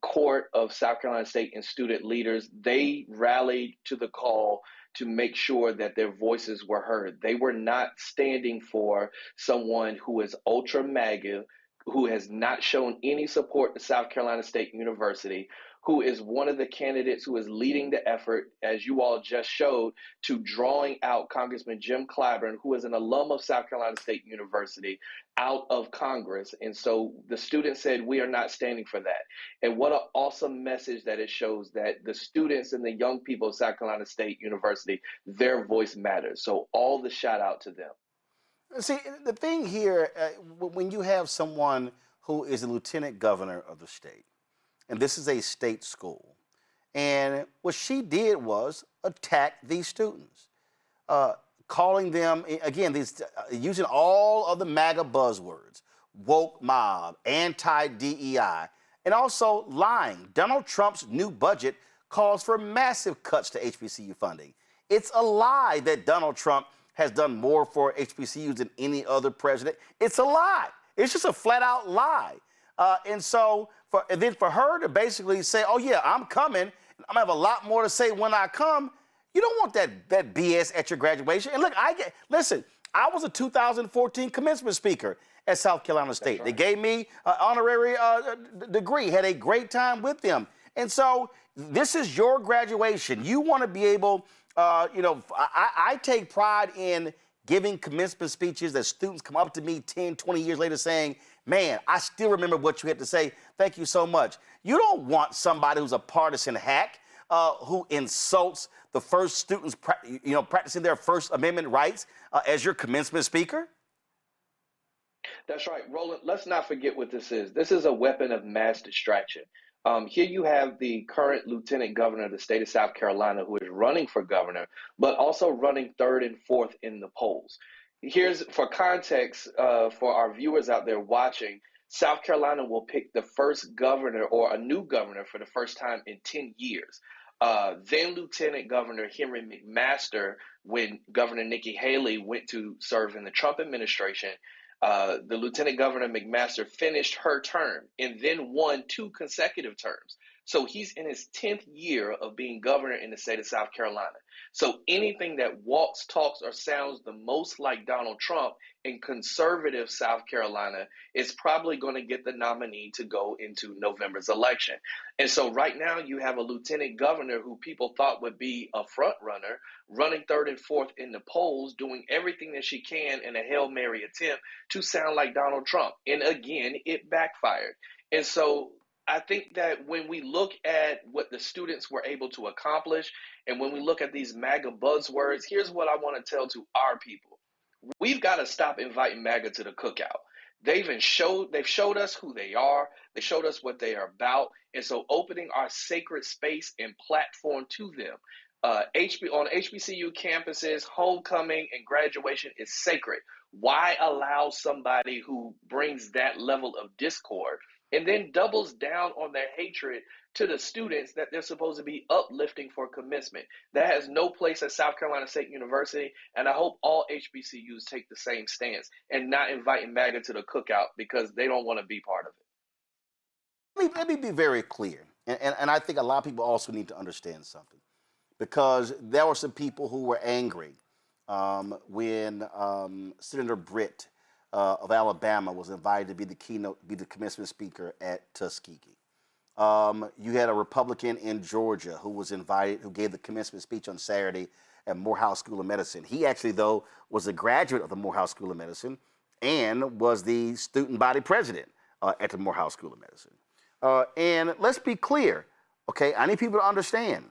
court of South Carolina State and student leaders. They rallied to the call to make sure that their voices were heard. They were not standing for someone who is ultra MAGA, who has not shown any support to South Carolina State University, who is one of the candidates who is leading the effort, as you all just showed, to drawing out Congressman Jim Clyburn, who is an alum of South Carolina State University, out of Congress. And so the students said, we are not standing for that. And what an awesome message that it shows, that the students and the young people of South Carolina State University, their voice matters. So all the shout out to them. See, the thing here, when you have someone who is a lieutenant governor of the state, and this is a state school, and what she did was attack these students, calling them, again, using all of the MAGA buzzwords, woke mob, anti-DEI, and also lying. Donald Trump's new budget calls for massive cuts to HBCU funding. It's a lie that Donald Trump has done more for HBCUs than any other president. It's a lie. It's just a flat-out lie. And then for her to basically say, oh, yeah, I'm coming, I'm going to have a lot more to say when I come, you don't want that BS at your graduation. And look, listen, I was a 2014 commencement speaker at South Carolina State. Right. They gave me an honorary degree, had a great time with them. And so this is your graduation. You want to be able, I take pride in giving commencement speeches that students come up to me 10, 20 years later saying, man, I still remember what you had to say. Thank you so much. You don't want somebody who's a partisan hack who insults the first students, practicing their First Amendment rights as your commencement speaker. That's right, Roland. Let's not forget what this is. This is a weapon of mass distraction. Here you have the current lieutenant governor of the state of South Carolina who is running for governor, but also running third and fourth in the polls. Here's, for context, for our viewers out there watching, South Carolina will pick the first governor or a new governor for the first time in 10 years. Then Lieutenant Governor Henry McMaster, when Governor Nikki Haley went to serve in the Trump administration, the Lieutenant Governor McMaster finished her term and then won 2 consecutive terms. So he's in his 10th year of being governor in the state of South Carolina. So anything that walks, talks, or sounds the most like Donald Trump in conservative South Carolina is probably going to get the nominee to go into November's election. And so right now you have a lieutenant governor who people thought would be a front runner, running 3rd and 4th in the polls, doing everything that she can in a Hail Mary attempt to sound like Donald Trump. And again, it backfired. And so I think that when we look at what the students were able to accomplish, and when we look at these MAGA buzzwords, here's what I want to tell to our people. We've got to stop inviting MAGA to the cookout. They've showed us who they are. They showed us what they are about. And so opening our sacred space and platform to them. On HBCU campuses, homecoming and graduation is sacred. Why allow somebody who brings that level of discord and then doubles down on their hatred to the students that they're supposed to be uplifting for commencement? That has no place at South Carolina State University, and I hope all HBCUs take the same stance and not inviting MAGA to the cookout because they don't want to be part of it. Let me be very clear, and I think a lot of people also need to understand something, because there were some people who were angry when Senator Britt of Alabama was invited to be the commencement speaker at Tuskegee. You had a Republican in Georgia who was invited, who gave the commencement speech on Saturday at Morehouse School of Medicine. He actually, though, was a graduate of the Morehouse School of Medicine and was the student body president at the Morehouse School of Medicine. And let's be clear, okay? I need people to understand.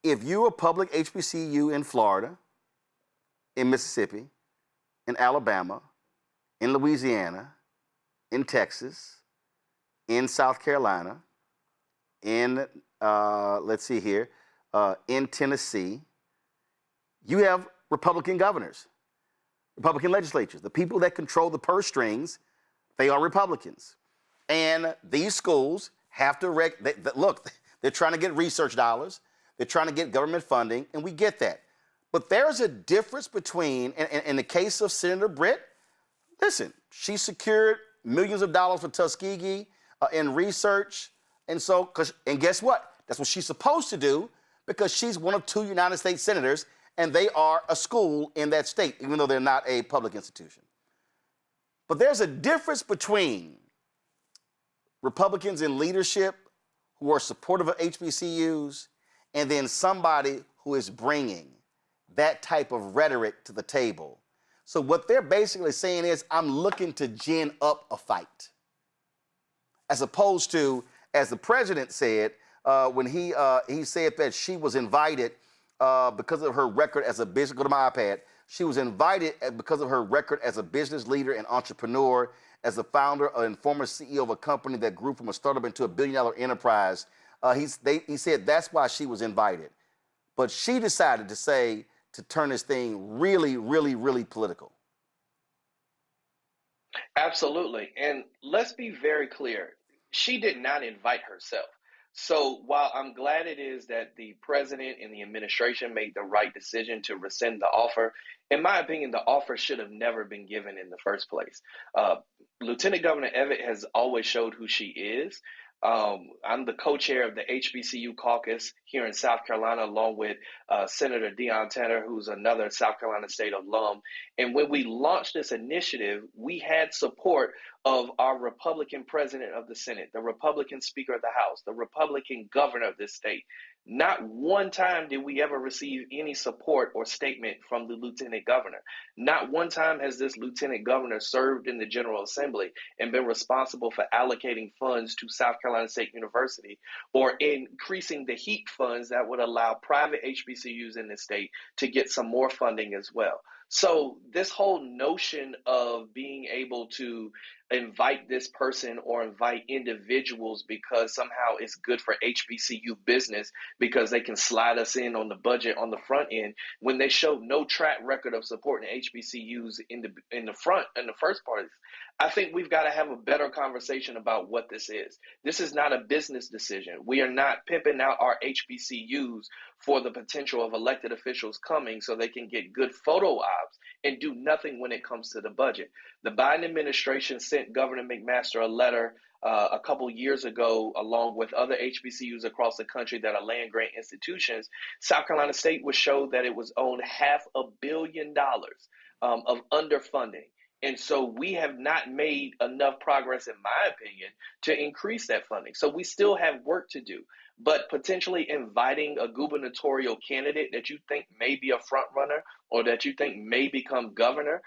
If you're a public HBCU in Florida, in Mississippi, in Alabama, in Louisiana, in Texas, in South Carolina, in, in Tennessee, you have Republican governors, Republican legislatures. The people that control the purse strings, they are Republicans. And these schools have to, look, they're trying to get research dollars, they're trying to get government funding, and we get that. But there's a difference between, in the case of Senator Britt, listen, she secured millions of dollars for Tuskegee in research. And guess what? That's what she's supposed to do, because she's one of 2 United States senators, and they are a school in that state, even though they're not a public institution. But there's a difference between Republicans in leadership who are supportive of HBCUs and then somebody who is bringing that type of rhetoric to the table. So what they're basically saying is, I'm looking to gin up a fight. As opposed to, as the president said, when he said that she was invited because of her record as a business, go to my iPad, she was invited because of her record as a business leader and entrepreneur, as a founder and former CEO of a company that grew from a startup into a billion-dollar enterprise. He said that's why she was invited. But she decided to turn this thing really, really, really political. Absolutely. And let's be very clear. She did not invite herself. So while I'm glad it is that the president and the administration made the right decision to rescind the offer, in my opinion, the offer should have never been given in the first place. Lieutenant Governor Evatt has always showed who she is. I'm the co-chair of the HBCU caucus here in South Carolina, along with Senator Deion Tanner, who's another South Carolina State alum. And when we launched this initiative, we had support of our Republican president of the Senate, the Republican Speaker of the House, the Republican governor of this state. Not one time did we ever receive any support or statement from the lieutenant governor. Not one time has this lieutenant governor served in the General Assembly and been responsible for allocating funds to South Carolina State University or increasing the HEAP funds that would allow private HBCUs in the state to get some more funding as well. So this whole notion of being able to invite this person or invite individuals because somehow it's good for HBCU business because they can slide us in on the budget on the front end when they show no track record of supporting HBCUs in the first part. I think we've got to have a better conversation about what this is. This is not a business decision. We are not pimping out our HBCUs for the potential of elected officials coming so they can get good photo ops and do nothing when it comes to the budget. The Biden administration sent Governor McMaster a letter a couple years ago, along with other HBCUs across the country that are land grant institutions. South Carolina State was showed that it was owed $500 million of underfunding. And so we have not made enough progress, in my opinion, to increase that funding. So we still have work to do. But potentially inviting a gubernatorial candidate that you think may be a front runner or that you think may become governor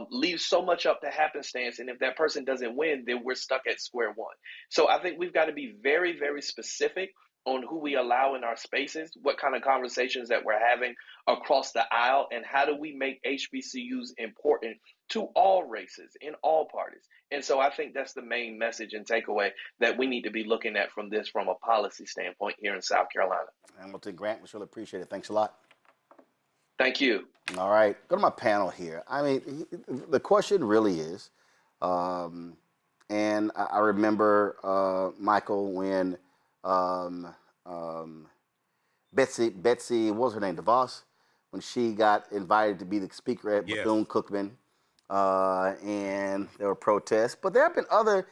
leaves so much up to happenstance. And if that person doesn't win, then we're stuck at square one. So I think we've got to be very, very specific on who we allow in our spaces, what kind of conversations that we're having across the aisle, and how do we make HBCUs important to all races in all parties. And so I think that's the main message and takeaway that we need to be looking at from this from a policy standpoint here in South Carolina. Hamilton Grant, we really appreciate it. Thanks a lot. Thank you. All right, go to my panel here. I mean, the question really is, and I remember, Michael, when Betsy, what was her name, DeVos, when she got invited to be the speaker at Bethune-Cookman, and there were protests. But there have been other,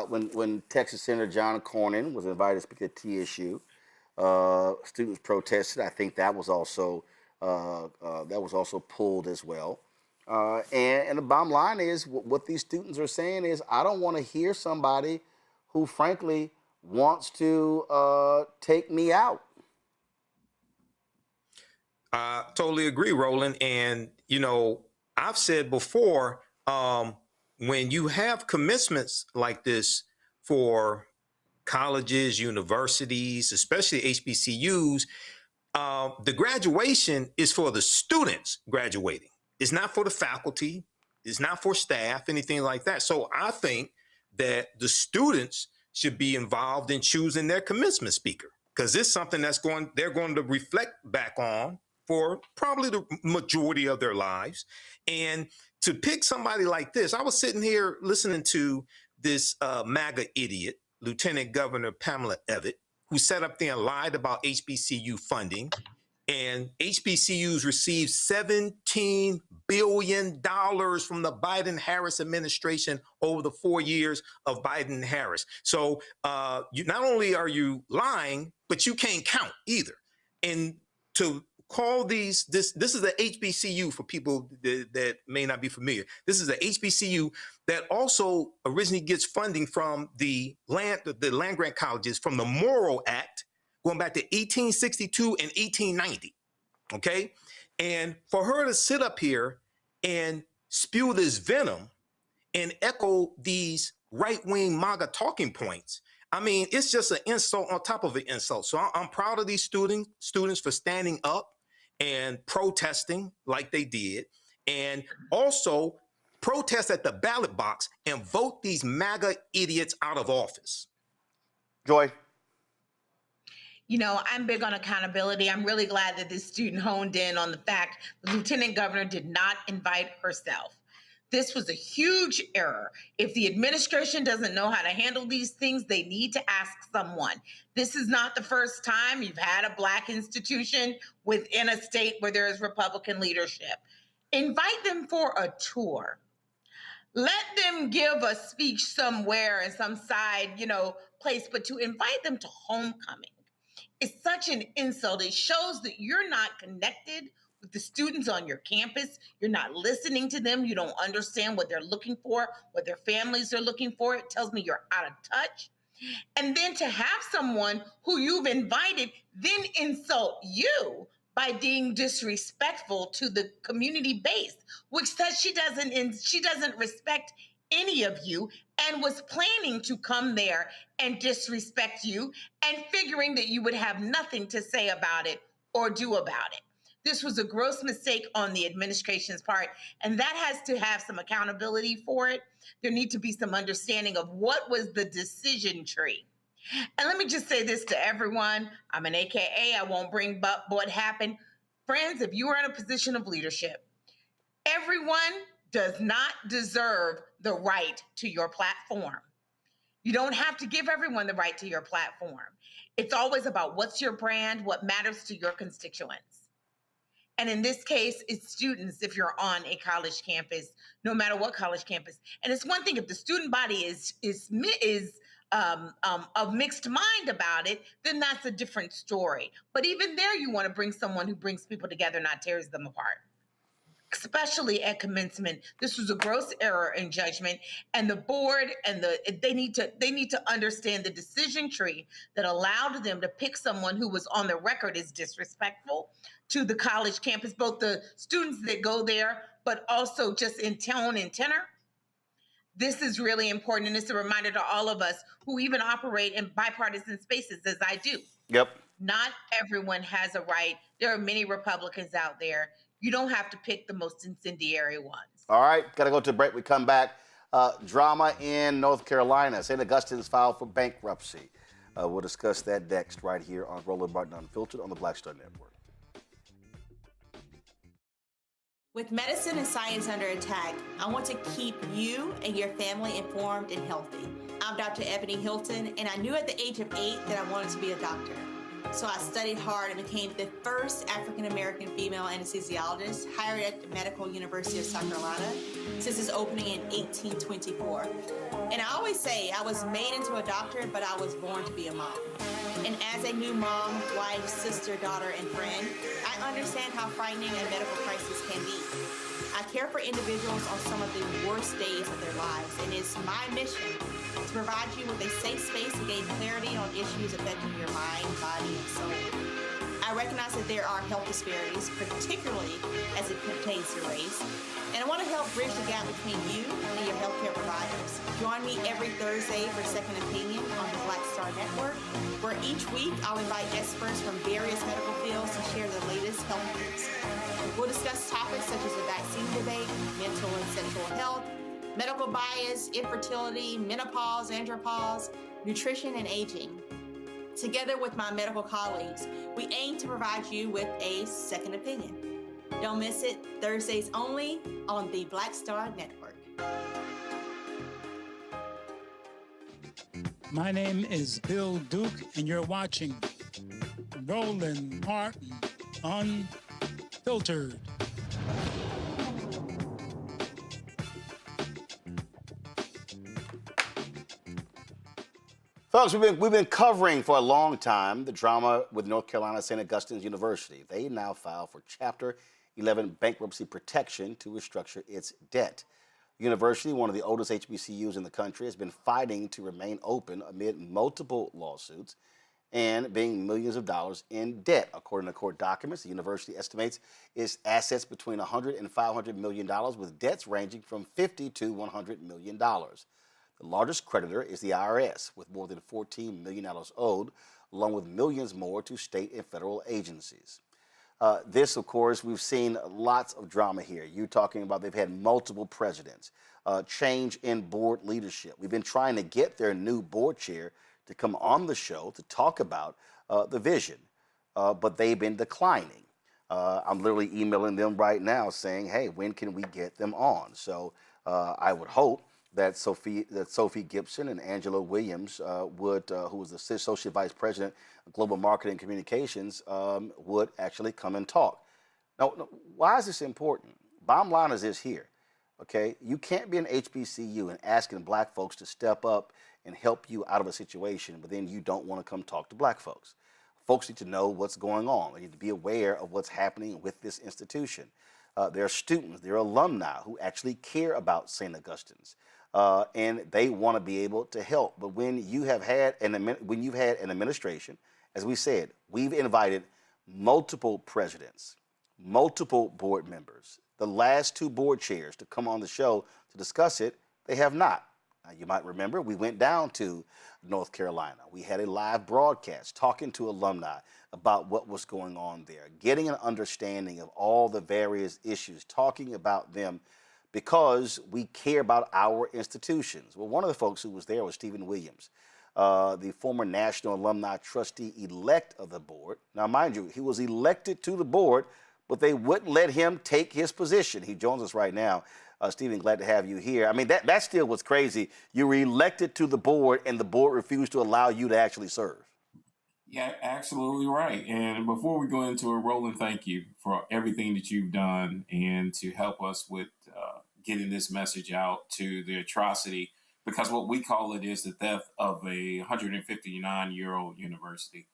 when Texas Senator John Cornyn was invited to speak at TSU, students protested. I think that was also pulled as well. And the bottom line is, what these students are saying is, I don't want to hear somebody who, frankly, wants to take me out. I totally agree, Roland. And, you know, I've said before, when you have commencements like this for colleges, universities, especially HBCUs, the graduation is for the students graduating. It's not for the faculty. It's not for staff, anything like that. So I think that the students should be involved in choosing their commencement speaker, because it's something they're going to reflect back on for probably the majority of their lives. And to pick somebody like this, I was sitting here listening to this MAGA idiot, Lieutenant Governor Pamela Evitt, who sat up there and lied about HBCU funding. And HBCUs received $17 billion from the Biden-Harris administration over the 4 years of Biden-Harris. So you not only are you lying, but you can't count either. And to call this is the HBCU for people that may not be familiar. This is the HBCU that also originally gets funding from the land grant colleges from the Morrill Act, going back to 1862 and 1890, okay? And for her to sit up here and spew this venom and echo these right-wing MAGA talking points, I mean, it's just an insult on top of an insult. So I'm proud of these students for standing up and protesting like they did, and also protest at the ballot box and vote these MAGA idiots out of office. Joy. You know, I'm big on accountability. I'm really glad that this student honed in on the fact the lieutenant governor did not invite herself. This was a huge error. If the administration doesn't know how to handle these things, they need to ask someone. This is not the first time you've had a Black institution within a state where there is Republican leadership. Invite them for a tour. Let them give a speech somewhere in some side, place, but to invite them to homecoming is such an insult. It shows that you're not connected with the students on your campus. You're not listening to them. You don't understand what they're looking for, what their families are looking for. It tells me you're out of touch. And then to have someone who you've invited then insult you by being disrespectful to the community base, which says she doesn't respect any of you and was planning to come there and disrespect you and figuring that you would have nothing to say about it or do about it. This was a gross mistake on the administration's part, and that has to have some accountability for it. There needs to be some understanding of what was the decision tree. And let me just say this to everyone. I'm an AKA. I won't bring up what happened. Friends, if you are in a position of leadership, everyone does not deserve the right to your platform. You don't have to give everyone the right to your platform. It's always about what's your brand, what matters to your constituents. And in this case, it's students if you're on a college campus, no matter what college campus. And it's one thing if the student body is of mixed mind about it, then that's a different story. But even there, you want to bring someone who brings people together, not tears them apart. Especially at commencement, this was a gross error in judgment, and the board and they need to understand the decision tree that allowed them to pick someone who was on the record as disrespectful to the college campus, both the students that go there, but also just in tone and tenor. This is really important, and it's a reminder to all of us who even operate in bipartisan spaces, as I do. Yep. Not everyone has a right. There are many Republicans out there. You don't have to pick the most incendiary ones. All right, got to go to a break. We come back. Drama in North Carolina. St. Augustine's filed for bankruptcy. We'll discuss that next right here on Roland Martin Unfiltered on the Black Star Network. With medicine and science under attack, I want to keep you and your family informed and healthy. I'm Dr. Ebony Hilton, and I knew at the age of 8 that I wanted to be a doctor. So I studied hard and became the first African-American female anesthesiologist hired at the Medical University of South Carolina since its opening in 1824. And I always say I was made into a doctor, but I was born to be a mom. And as a new mom, wife, sister, daughter, and friend, I understand how frightening a medical crisis can be. I care for individuals on some of the worst days of their lives, and it's my mission to provide you with a safe space to gain clarity on issues affecting your mind, body, and soul. I recognize that there are health disparities, particularly as it pertains to race, and I want to help bridge the gap between you and your healthcare providers. Join me every Thursday for Second Opinion on the Black Star Network, where each week I'll invite experts from various medical fields to share the latest health news. We'll discuss topics such as the vaccine debate, mental and sexual health, medical bias, infertility, menopause, andropause, nutrition, and aging. Together with my medical colleagues, we aim to provide you with a second opinion. Don't miss it, Thursdays only on the Black Star Network. My name is Bill Duke, and you're watching Roland Martin Unfiltered. Folks, we've been covering for a long time the drama with North Carolina St. Augustine's University. They now filed for Chapter 11 bankruptcy protection to restructure its debt. The university, one of the oldest HBCUs in the country, has been fighting to remain open amid multiple lawsuits and being millions of dollars in debt. According to court documents, the university estimates its assets between $100 and $500 million, with debts ranging from $50 to $100 million. The largest creditor is the IRS, with more than $14 million owed, along with millions more to state and federal agencies. This, of course, we've seen lots of drama here. You're talking about they've had multiple presidents, change in board leadership. We've been trying to get their new board chair to come on the show to talk about the vision, but they've been declining. I'm literally emailing them right now saying, hey, when can we get them on? So I would hope that Sophie Gibson and Angela Williams who was the Associate Vice President of Global Marketing and Communications, would actually come and talk. Now, why is this important? Bottom line is this here, okay? You can't be an HBCU and asking black folks to step up and help you out of a situation, but then you don't want to come talk to black folks. Folks need to know what's going on. They need to be aware of what's happening with this institution. There are students, there are alumni who actually care about St. Augustine's. And they want to be able to help. But when you have had an administration, as we said, we've invited multiple presidents, multiple board members, the last two board chairs to come on the show to discuss it. They have not. You might remember we went down to North Carolina. We had a live broadcast talking to alumni about what was going on there, getting an understanding of all the various issues, talking about them because we care about our institutions. Well, one of the folks who was there was Stephen Williams, the former National Alumni Trustee-elect of the board. Now, mind you, he was elected to the board, but they wouldn't let him take his position. He joins us right now. Stephen, glad to have you here. I mean, that still was crazy. You were elected to the board, and the board refused to allow you to actually serve. Yeah, absolutely right. And before we go into it, Roland, thank you for everything that you've done and to help us with getting this message out to the atrocity, because what we call it is the theft of a 159-year-old university.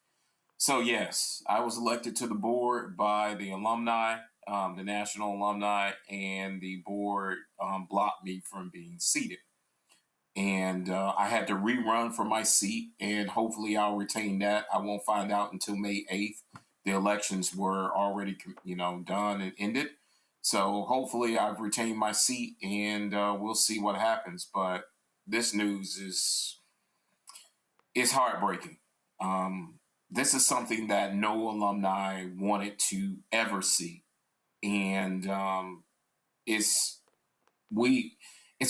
So, yes, I was elected to the board by the alumni, the national alumni, and the board blocked me from being seated. And I had to rerun for my seat, and hopefully I'll retain that. I won't find out until May 8th. The elections were already, done and ended. So hopefully I've retained my seat, and we'll see what happens. But this news is heartbreaking. This is something that no alumni wanted to ever see. And it's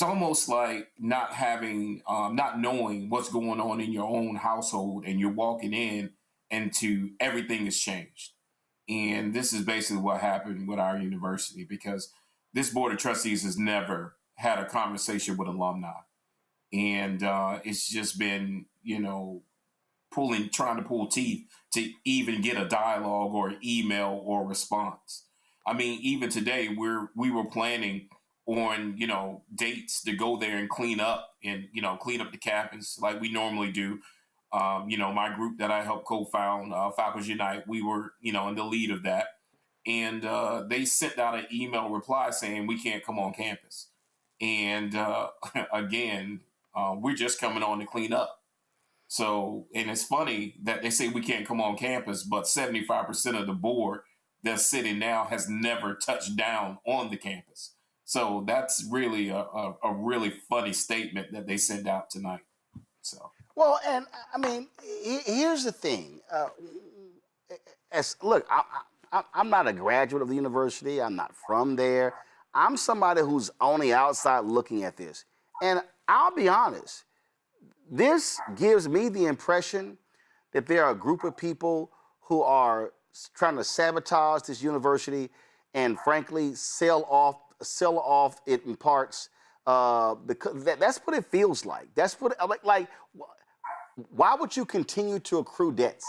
almost like not knowing what's going on in your own household, and you're walking in into everything has changed. And this is basically what happened with our university, because this board of trustees has never had a conversation with alumni. And it's just been, trying to pull teeth to even get a dialogue or an email or response. I mean, even today, we were planning on, dates to go there and clean up the campus like we normally do. My group that I helped co-found, Falcons Unite, we were, in the lead of that. And they sent out an email reply saying we can't come on campus. And again, we're just coming on to clean up. So, and it's funny that they say we can't come on campus, but 75% of the board that's sitting now has never touched down on the campus. So that's really a really funny statement that they sent out tonight. So. Well, and I mean, here's the thing. I'm not a graduate of the university. I'm not from there. I'm somebody who's on the outside looking at this. And I'll be honest, this gives me the impression that there are a group of people who are trying to sabotage this university and, frankly, sell off it in parts. Because that's what it feels like. That's what like. Why would you continue to accrue debts?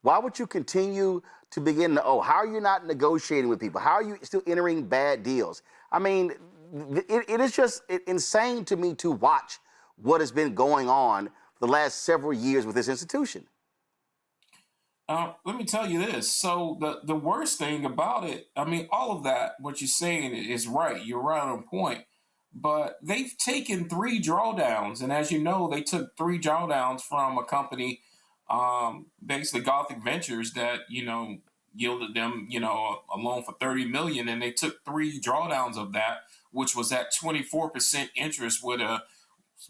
Why would you continue to begin to, how are you not negotiating with people? How are you still entering bad deals? I mean, it is just insane to me to watch what has been going on the last several years with this institution. Let me tell you this. So the worst thing about it, I mean, all of that, what you're saying is right. You're right on point. But they've taken 3 drawdowns. And as you know, they took 3 drawdowns from a company, basically Gothic Ventures, that, yielded them, a loan for $30 million. And they took 3 drawdowns of that, which was at 24% interest with a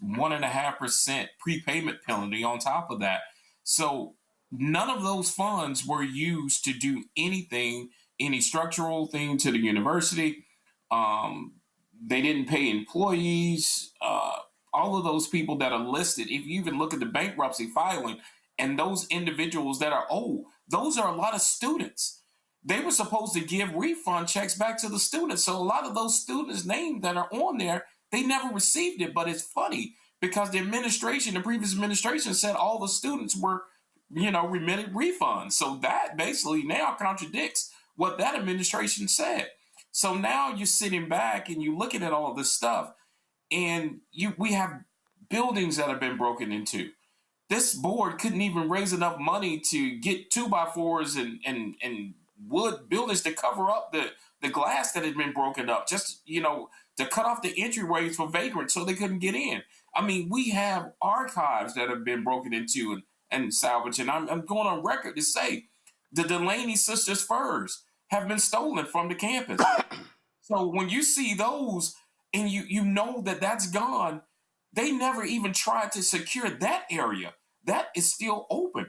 1.5% prepayment penalty on top of that. So none of those funds were used to do anything, any structural thing to the university. They didn't pay employees, all of those people that are listed. If you even look at the bankruptcy filing and those individuals that are owed, those are a lot of students. They were supposed to give refund checks back to the students. So a lot of those students' names that are on there, they never received it. But it's funny because the previous administration said all the students were, remitted refunds. So that basically now contradicts what that administration said. So now you're sitting back and you're looking at all this stuff, and we have buildings that have been broken into. This board couldn't even raise enough money to get 2x4s and wood buildings to cover up the glass that had been broken up, just, to cut off the entryways for vagrants so they couldn't get in. I mean, we have archives that have been broken into and salvaged. And I'm going on record to say the Delaney sisters' furs have been stolen from the campus. So when you see those and you know that that's gone, They never even tried to secure that area. That is still open.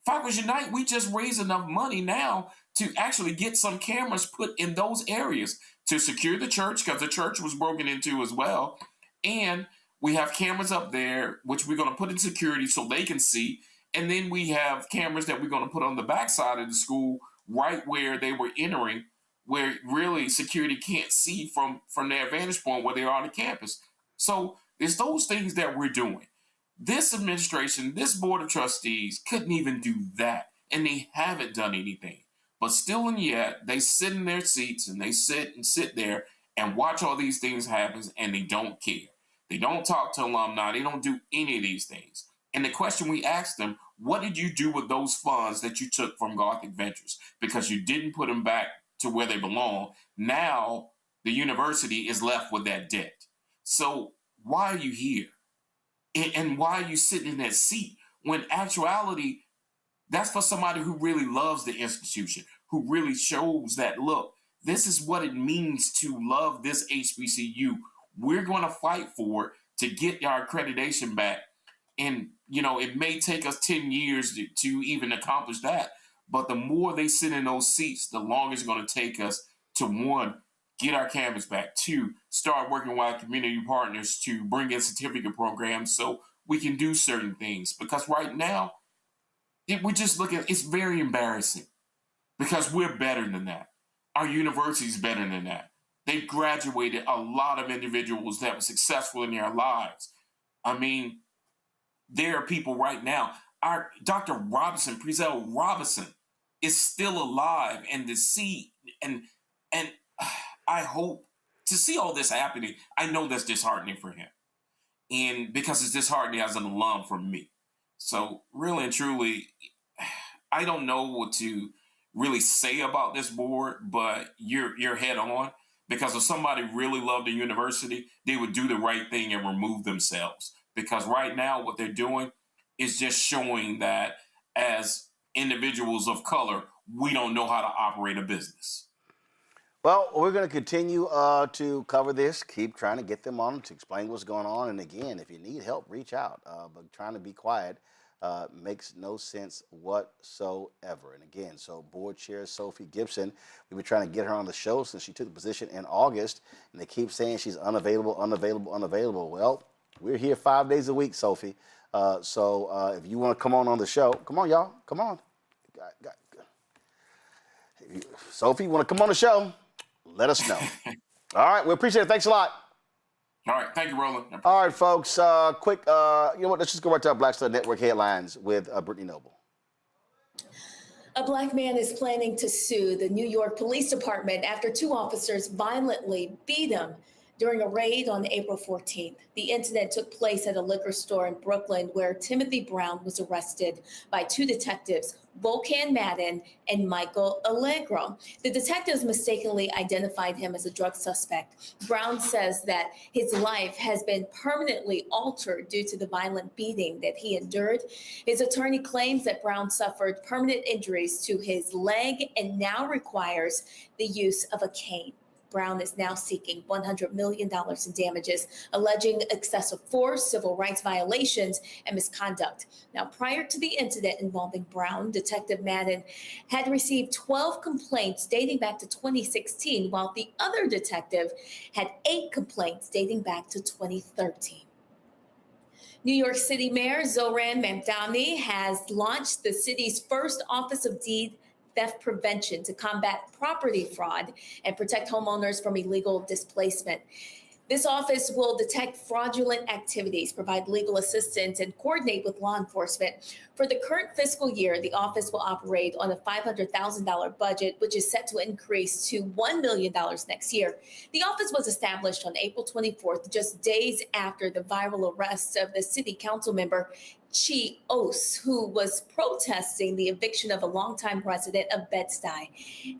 Faculty Unite, we just raised enough money now to actually get some cameras put in those areas to secure the church, because the church was broken into as well. And we have cameras up there, which we're going to put in security so they can see. And then we have cameras that we're going to put on the backside of the school, right where they were entering, where really security can't see from their vantage point where they are on the campus. So it's those things that we're doing. This administration, this board of trustees couldn't even do that, and they haven't done anything. But still and yet, they sit in their seats and they sit there and watch all these things happen, and they don't care. They don't talk to alumni. They don't do any of these things. And the question we asked them, what did you do with those funds that you took from Gothic Ventures? Because you didn't put them back to where they belong. Now the university is left with that debt. So why are you here? And why are you sitting in that seat when actuality, that's for somebody who really loves the institution, who really shows that, look, this is what it means to love this HBCU. We're going to fight for it to get our accreditation back. And, you know, it may take us 10 years to even accomplish that. But the more they sit in those seats, the longer it's going to take us to, one, get our campus back, two, start working with our community partners to bring in certificate programs so we can do certain things. Because right now, we're just looking, it's very embarrassing because we're better than that. Our university's better than that. They've graduated a lot of individuals that were successful in their lives. I mean, there are people right now, our Dr. Robinson, Prezell Robinson, is still alive, and to see, and I hope to see all this happening. I know that's disheartening for him, and because it's disheartening as an alum for me. So really and truly, I don't know what to really say about this board, but you're head on, because if somebody really loved the university, they would do the right thing and remove themselves. Because right now what they're doing is just showing that as individuals of color, we don't know how to operate a business. Well, we're going to continue to cover this, keep trying to get them on to explain what's going on. And again, if you need help, reach out. But trying to be quiet makes no sense whatsoever. And again, so Board Chair Sophie Gibson, we've been trying to get her on the show since she took the position in August, and they keep saying she's unavailable. Well, we're here 5 days a week, Sophie. So if you want to come on the show, come on, y'all. Come on. Sophie, you want to come on the show? Let us know. All right, we appreciate it. Thanks a lot. All right, thank you, Roland. All right, folks, quick, you know what, let's just go right to our Black Star Network headlines with Brittany Noble. A black man is planning to sue the New York Police Department after two officers violently beat him during a raid on April 14th. The incident took place at a liquor store in Brooklyn where Timothy Brown was arrested by two detectives, Volkan Madden and Michael Allegro. The detectives mistakenly identified him as a drug suspect. Brown says that his life has been permanently altered due to the violent beating that he endured. His attorney claims that Brown suffered permanent injuries to his leg and now requires the use of a cane. Brown is now seeking $100 million in damages, alleging excessive force, civil rights violations, and misconduct. Now, prior to the incident involving Brown, Detective Madden had received 12 complaints dating back to 2016, while the other detective had 8 complaints dating back to 2013. New York City Mayor Zohran Mamdani has launched the city's first Office of Deed Theft Prevention to combat property fraud and protect homeowners from illegal displacement. This office will detect fraudulent activities, provide legal assistance, and coordinate with law enforcement. For the current fiscal year, the office will operate on a $500,000 budget, which is set to increase to $1 million next year. The office was established on April 24th, just days after the viral arrest of the city council member Chi Os, who was protesting the eviction of a longtime resident of Bed-Stuy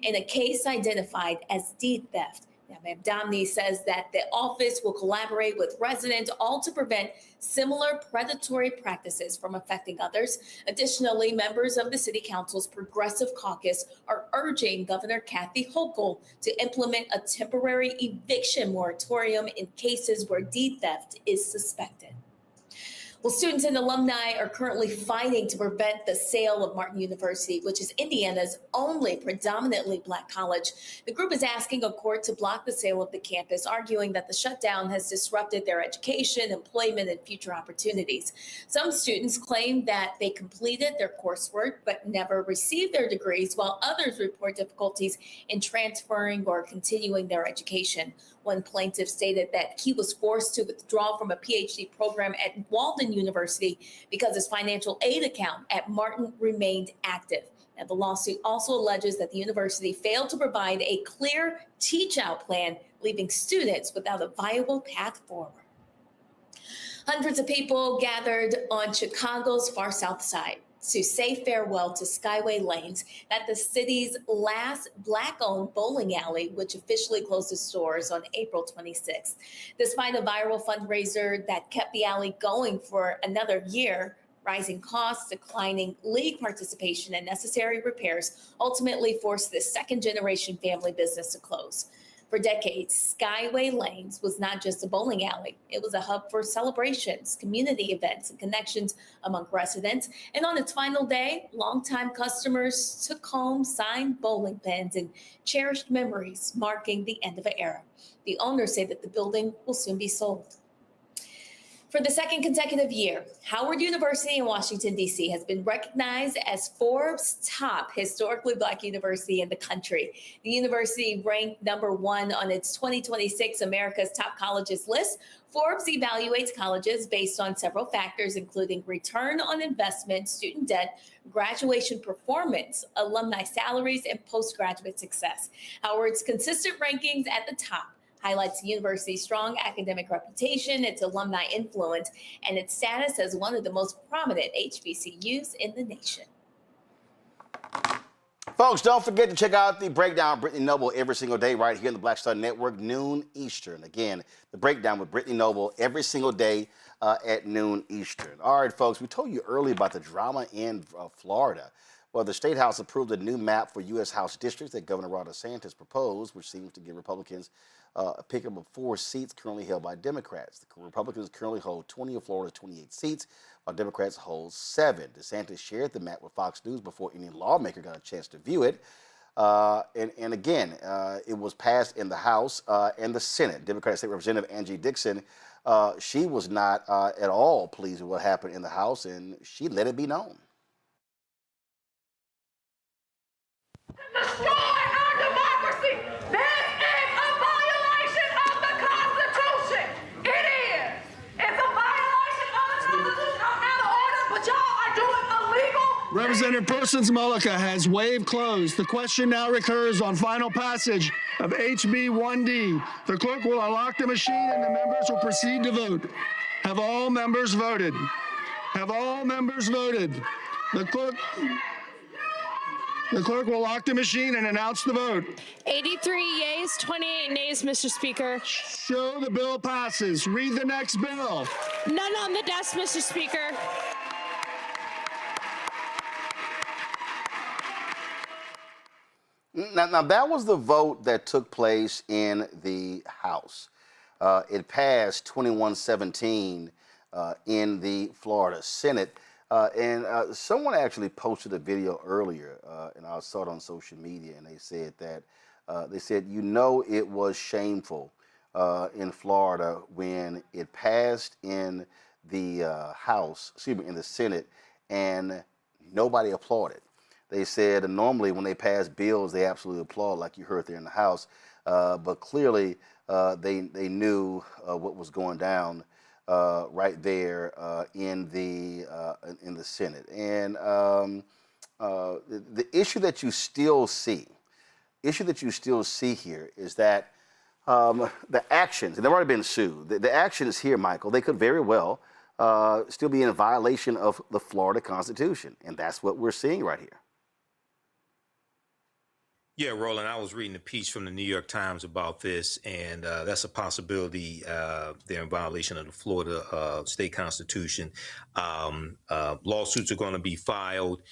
in a case identified as deed theft. Now, Mamdani says that the office will collaborate with residents, all to prevent similar predatory practices from affecting others. Additionally, members of the City Council's Progressive Caucus are urging Governor Kathy Hochul to implement a temporary eviction moratorium in cases where deed theft is suspected. Well, students and alumni are currently fighting to prevent the sale of Martin University, which is Indiana's only predominantly Black college. The group is asking a court to block the sale of the campus, arguing that the shutdown has disrupted their education, employment, and future opportunities. Some students claim that they completed their coursework but never received their degrees, while others report difficulties in transferring or continuing their education. One plaintiff stated that he was forced to withdraw from a PhD program at Walden University because his financial aid account at Martin remained active. And the lawsuit also alleges that the university failed to provide a clear teach-out plan, leaving students without a viable path forward. Hundreds of people gathered on Chicago's far south side to say farewell to Skyway Lanes, at the city's last Black-owned bowling alley, which officially closed its doors on April 26th. Despite a viral fundraiser that kept the alley going for another year, rising costs, declining league participation, and necessary repairs ultimately forced this second-generation family business to close. For decades, Skyway Lanes was not just a bowling alley. It was a hub for celebrations, community events, and connections among residents. And on its final day, longtime customers took home signed bowling pins and cherished memories, marking the end of an era. The owners say that the building will soon be sold. For the second consecutive year, Howard University in Washington, D.C. has been recognized as Forbes' top historically Black university in the country. The university ranked #1 on its 2026 America's Top Colleges list. Forbes evaluates colleges based on several factors, including return on investment, student debt, graduation performance, alumni salaries, and postgraduate success. Howard's consistent rankings at the top highlights the university's strong academic reputation, its alumni influence, and its status as one of the most prominent HBCUs in the nation. Folks, don't forget to check out the Breakdown with Brittany Noble every single day right here in the Black Star Network, noon Eastern. Again, the Breakdown with Brittany Noble every single day at noon Eastern. All right, folks, we told you earlier about the drama in Florida. Well, the State House approved a new map for U.S. House districts that Governor Ron DeSantis proposed, which seems to give Republicans a pickup of 4 seats currently held by Democrats. The Republicans currently hold 20 of Florida's 28 seats, while Democrats hold 7. DeSantis shared the map with Fox News before any lawmaker got a chance to view it. And again, it was passed in the House and the Senate. Democratic State Representative Angie Dixon, she was not at all pleased with what happened in the House, and she let it be known. Destroy our democracy. This is a violation of the Constitution. It is. It's a violation of the Constitution. I'm out of order, but y'all are doing illegal. Representative Persons Mullica has waived closed. The question now recurs on final passage of HB 1D. The clerk will unlock the machine and the members will proceed to vote. Have all members voted? Have all members voted? The clerk will lock the machine and announce the vote. 83 yeas, 28 nays, Mr. Speaker. Show the bill passes. Read the next bill. None on the desk, Mr. Speaker. Now that was the vote that took place in the House. It passed 21-17 in the Florida Senate. And someone actually posted a video earlier, and I saw it on social media, and they said that, you know, it was shameful in Florida when it passed in the in the Senate, and nobody applauded. They said normally when they pass bills, they absolutely applaud, like you heard there in the House, but clearly they knew what was going down right there in the Senate. And the issue that you still see here is that the actions, and they've already been sued, the actions here, Michael, they could very well still be in violation of the Florida Constitution. And that's what we're seeing right here. Yeah, Roland, I was reading a piece from the New York Times about this, and that's a possibility. They're in violation of the Florida state constitution. Lawsuits are going to be filed.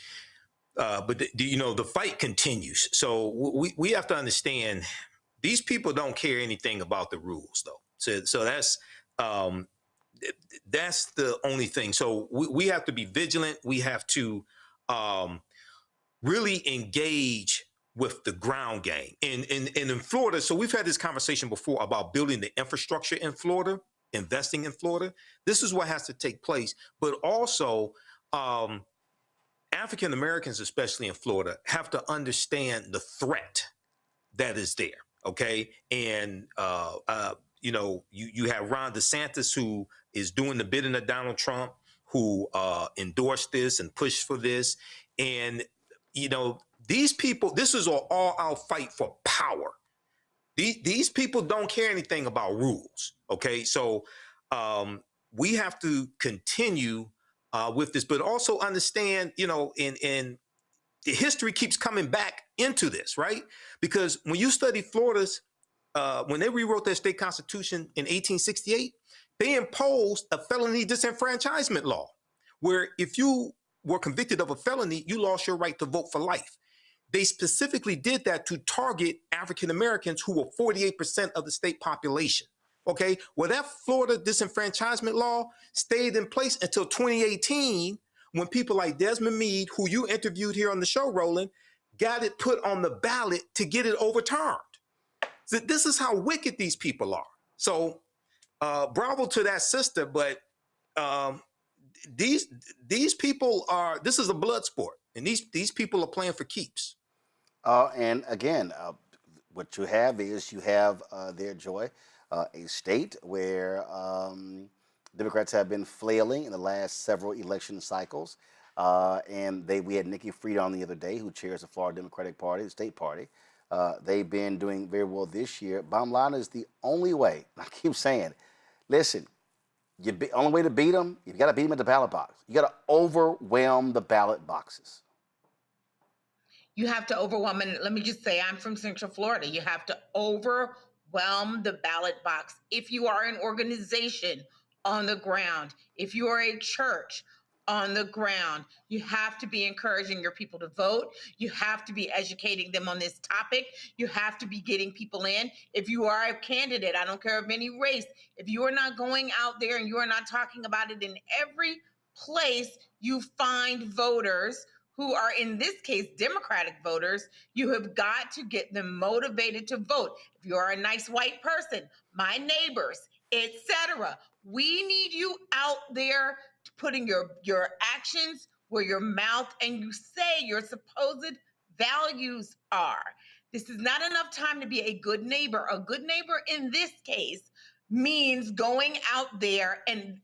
But the fight continues. So we have to understand these people don't care anything about the rules, though. So that's the only thing. So we have to be vigilant. We have to really engage with the ground game. And in Florida, so we've had this conversation before about building the infrastructure in Florida, investing in Florida. This is what has to take place. But also, African Americans, especially in Florida, have to understand the threat that is there. Okay. And, you have Ron DeSantis, who is doing the bidding of Donald Trump, who endorsed this and pushed for this. And, these people, this is an all-out fight for power. These people don't care anything about rules. Okay. So we have to continue with this, but also understand, and the history keeps coming back into this, right? Because when you study Florida's, when they rewrote their state constitution in 1868, they imposed a felony disenfranchisement law, where if you were convicted of a felony, you lost your right to vote for life. They specifically did that to target African Americans, who were 48% of the state population. Okay, well, that Florida disenfranchisement law stayed in place until 2018, when people like Desmond Meade, who you interviewed here on the show, Roland, got it put on the ballot to get it overturned. So this is how wicked these people are. So bravo to that sister, but these people are, this is a blood sport, and these people are playing for keeps. And again, what you have their joy. A state where Democrats have been flailing in the last several election cycles. And we had Nikki Fried on the other day, who chairs the Florida Democratic Party, the state party. They've been doing very well this year. Bottom line is, the only way, I keep saying, listen, only way to beat them, you got to beat them at the ballot box. You got to overwhelm the ballot boxes. You have to overwhelm, and let me just say, I'm from Central Florida. You have to overwhelm the ballot box. If you are an organization on the ground, if you are a church on the ground, you have to be encouraging your people to vote. You have to be educating them on this topic. You have to be getting people in. If you are a candidate, I don't care of any race, if you are not going out there and you are not talking about it in every place you find voters who are, in this case, Democratic voters, you have got to get them motivated to vote. If you are a nice white person, my neighbors, etc., we need you out there putting your actions where your mouth and you say your supposed values are. This is not enough time to be a good neighbor. A good neighbor in this case means going out there and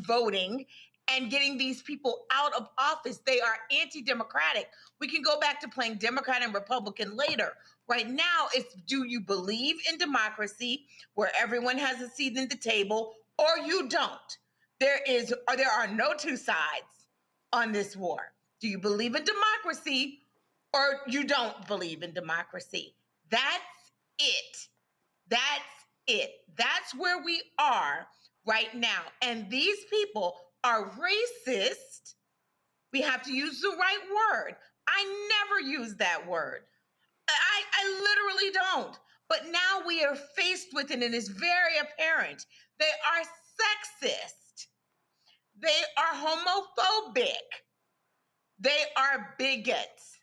voting and getting these people out of office. They are anti-democratic. We can go back to playing Democrat and Republican later. Right now, it's, do you believe in democracy where everyone has a seat at the table, or you don't? There are no two sides on this war. Do you believe in democracy, or you don't believe in democracy? That's it. That's it. That's where we are right now. And these people are racist. We have to use the right word. I never use that word. I literally don't. But now we are faced with it, and it's very apparent. They are sexist. They are homophobic. They are bigots.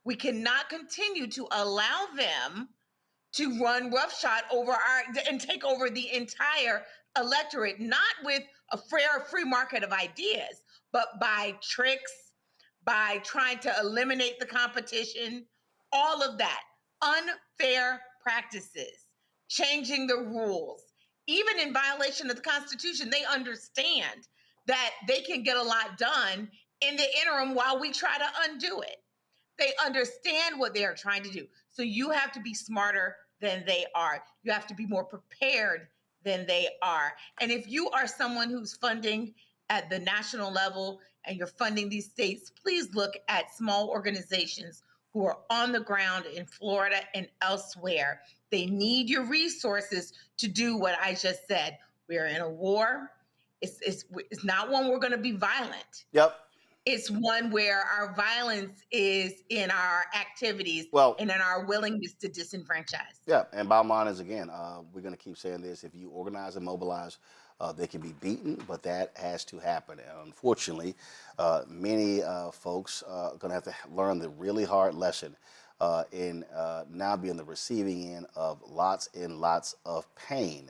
We cannot continue to allow them to run roughshod over and take over the entire electorate, not with a fair free market of ideas, but by tricks, by trying to eliminate the competition, all of that. Unfair practices, changing the rules. Even in violation of the Constitution, they understand that they can get a lot done in the interim while we try to undo it. They understand what they are trying to do. So you have to be smarter than they are. You have to be more prepared than they are. And if you are someone who's funding at the national level and you're funding these states, please look at small organizations who are on the ground in Florida and elsewhere. They need your resources to do what I just said. We're in a war. It's not one we're going to be violent. Yep. It's one where our violence is in our activities and in our willingness to disenfranchise. Yeah, and bottom line is, again, we're going to keep saying this. If you organize and mobilize, they can be beaten, but that has to happen. And unfortunately, many folks are going to have to learn the really hard lesson in now being the receiving end of lots and lots of pain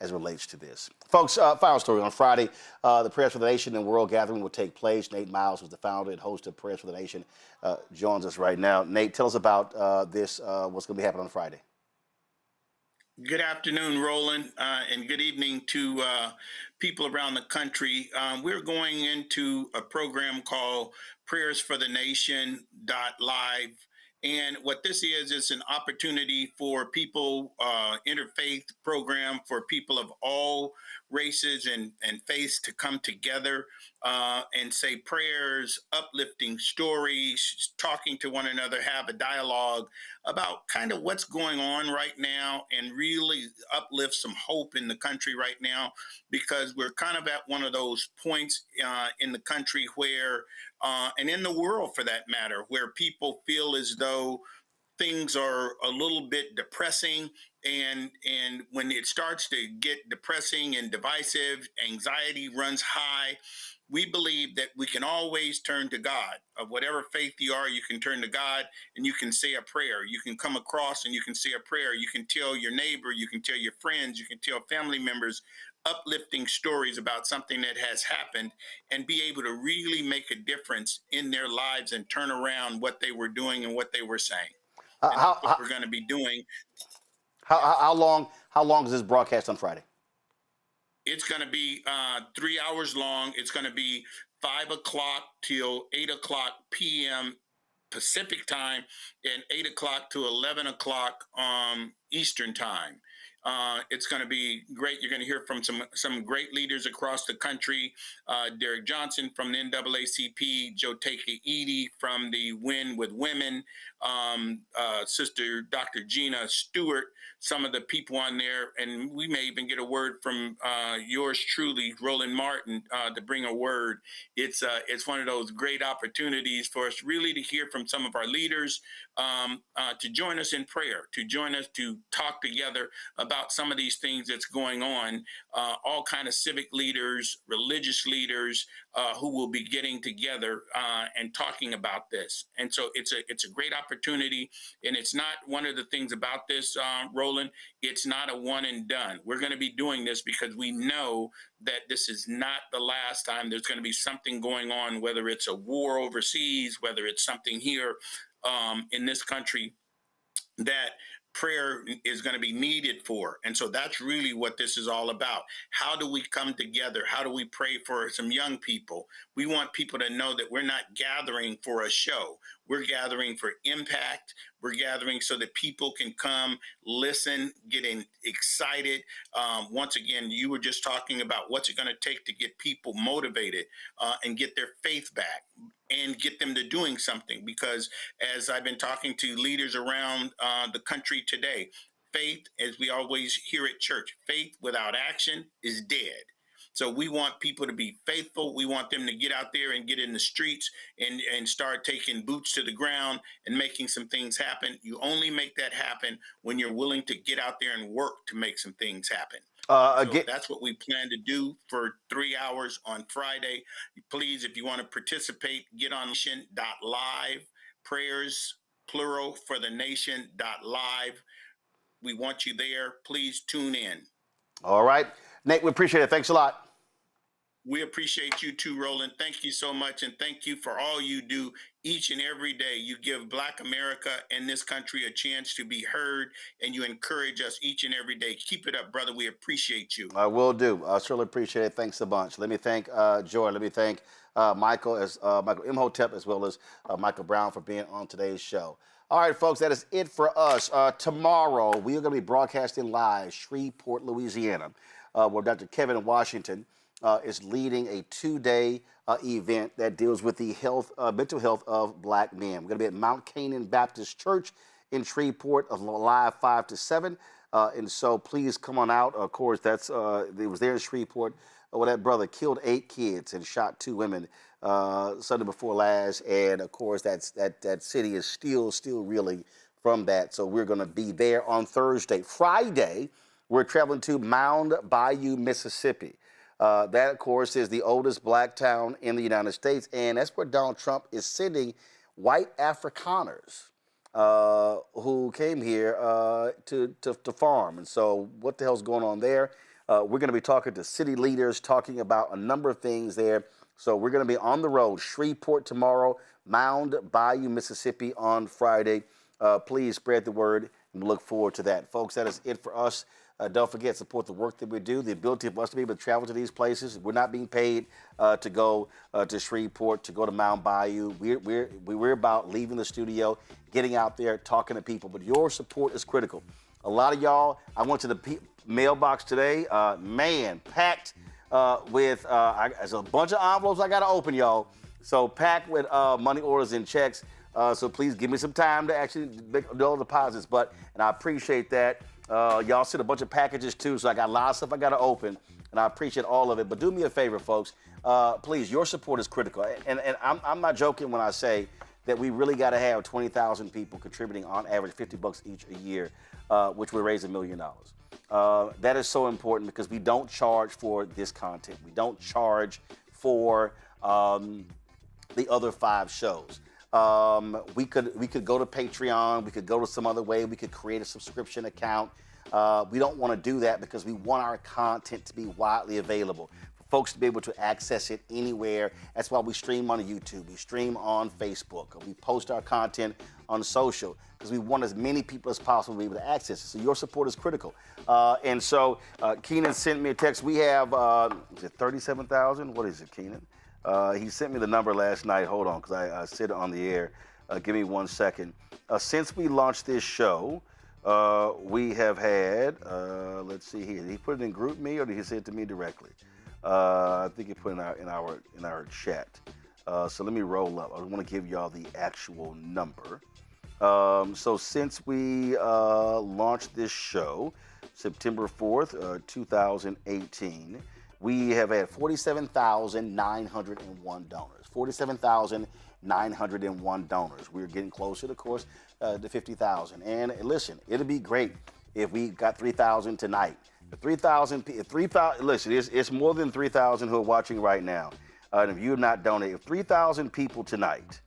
as it relates to this. Folks, final story. On Friday, the Prayers for the Nation and World Gathering will take place. Nate Miles, who's the founder and host of Prayers for the Nation, joins us right now. Nate, tell us about this, what's going to be happening on Friday. Good afternoon, Roland, and good evening to people around the country. We're going into a program called Prayers for the Nation.live. And what this is an opportunity for people, interfaith program for people of all races and faiths to come together and say prayers, uplifting stories, talking to one another, have a dialogue about kind of what's going on right now and really uplift some hope in the country right now, because we're kind of at one of those points in the country where, and in the world for that matter, where people feel as though things are a little bit depressing, and when it starts to get depressing and divisive, anxiety runs high. We believe that we can always turn to God. Of whatever faith you are, you can turn to God and you can say a prayer. You can come across and you can say a prayer. You can tell your neighbor, you can tell your friends, you can tell family members uplifting stories about something that has happened and be able to really make a difference in their lives and turn around what they were doing and what they were saying. And that's what we're going to be doing. How long is this broadcast on Friday? It's going to be 3 hours long. It's going to be 5 o'clock till 8 o'clock p.m. Pacific time and 8 o'clock to 11 o'clock Eastern time. It's going to be great. You're going to hear from some great leaders across the country. Derek Johnson from the NAACP, Joe Takei from the Win with Women, Sister Dr. Gina Stewart, some of the people on there, and we may even get a word from yours truly, Roland Martin, to bring a word. It's one of those great opportunities for us really to hear from some of our leaders, to join us in prayer, to join us to talk together about some of these things that's going on, all kind of civic leaders, religious leaders, who will be getting together and talking about this. And so it's a great opportunity. And it's not one of the things about this, Roland, it's not a one and done. We're going to be doing this because we know that this is not the last time. There's going to be something going on, whether it's a war overseas, whether it's something here in this country, that prayer is going to be needed for. And so that's really what this is all about. How do we come together? How do we pray for some young people? We want people to know that we're not gathering for a show. We're gathering for impact. We're gathering so that people can come, listen, get excited. Once again, you were just talking about what's it going to take to get people motivated and get their faith back and get them to doing something. Because as I've been talking to leaders around the country today, faith, as we always hear at church, faith without action is dead. So we want people to be faithful. We want them to get out there and get in the streets and start taking boots to the ground and making some things happen. You only make that happen when you're willing to get out there and work to make some things happen. So that's what we plan to do for 3 hours on Friday. Please, if you want to participate, get on nation.live, prayers, plural, for the nation.live. We want you there. Please tune in. All right. Nate, we appreciate it. Thanks a lot. We appreciate you too, Roland. Thank you so much. And thank you for all you do each and every day. You give Black America and this country a chance to be heard, and you encourage us each and every day. Keep it up, brother. We appreciate you. I will do. I certainly appreciate it. Thanks a bunch. Let me thank Joy. Let me thank Michael Imhotep, as well as Michael Brown for being on today's show. All right, folks, that is it for us. Tomorrow, we are going to be broadcasting live Shreveport, Louisiana, where Dr. Kevin Washington is leading a 2-day event that deals with the mental health of black men. We're going to be at Mount Canaan Baptist Church in Shreveport, live 5 to 7. And so please come on out. Of course, it was there in Shreveport where that brother killed 8 kids and shot 2 women Sunday before last. And of course, that city is still reeling from that. So we're going to be there on Thursday. Friday, we're traveling to Mound Bayou, Mississippi. That, of course, is the oldest black town in the United States. And that's where Donald Trump is sending white Afrikaners who came here to farm. And so what the hell's going on there? We're going to be talking to city leaders, talking about a number of things there. So we're going to be on the road, Shreveport tomorrow, Mound Bayou, Mississippi on Friday. Please spread the word, and we look forward to that. Folks, that is it for us. Don't forget, support the work that we do, the ability of us to be able to travel to these places. We're not being paid to go to Shreveport, to go to Mound Bayou. We're about leaving the studio, getting out there, talking to people. But your support is critical. A lot of y'all, I went to the mailbox today, packed with there's a bunch of envelopes I got to open, y'all. So packed with money orders and checks. So please give me some time to actually make all the deposits. And I appreciate that. Y'all sent a bunch of packages too, so I got a lot of stuff I got to open, and I appreciate all of it. But do me a favor, folks. Please, your support is critical. And I'm not joking when I say that we really got to have 20,000 people contributing on average $50 each a year, which would raise $1 million. That is so important because we don't charge for this content. We don't charge for the other 5 shows. We could go to Patreon. We could go to some other way. We could create a subscription account. We don't want to do that because we want our content to be widely available for folks to be able to access it anywhere. That's why we stream on YouTube. We stream on Facebook. We post our content on social because we want as many people as possible to be able to access it. So your support is critical. And so Keenan sent me a text. We have, is it 37,000? What is it, Keenan? He sent me the number last night. Hold on, because I said it on the air. Give me 1 second. Since we launched this show, we have had, let's see here. Did he put it in Group Me or did he say it to me directly? I think he put it in our chat. So let me roll up. I want to give y'all the actual number. So since we launched this show, September 4th, 2018, we have had 47,901 donors. 47,901 donors. We're getting closer, of course, to 50,000. And listen, it'll be great if we got 3,000 tonight. The 3,000, listen, it's more than 3,000 who are watching right now. And if you have not donated, if 3,000 people tonight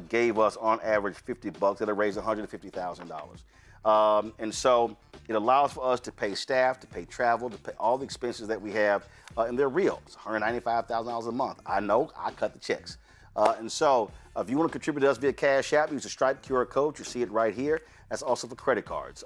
gave us on average $50, that'll raise $150,000. And so it allows for us to pay staff, to pay travel, to pay all the expenses that we have, and they're real. It's $195,000 a month. I know, I cut the checks. And so if you want to contribute to us via Cash App, use the Stripe QR code. You see it right here. That's also for credit cards.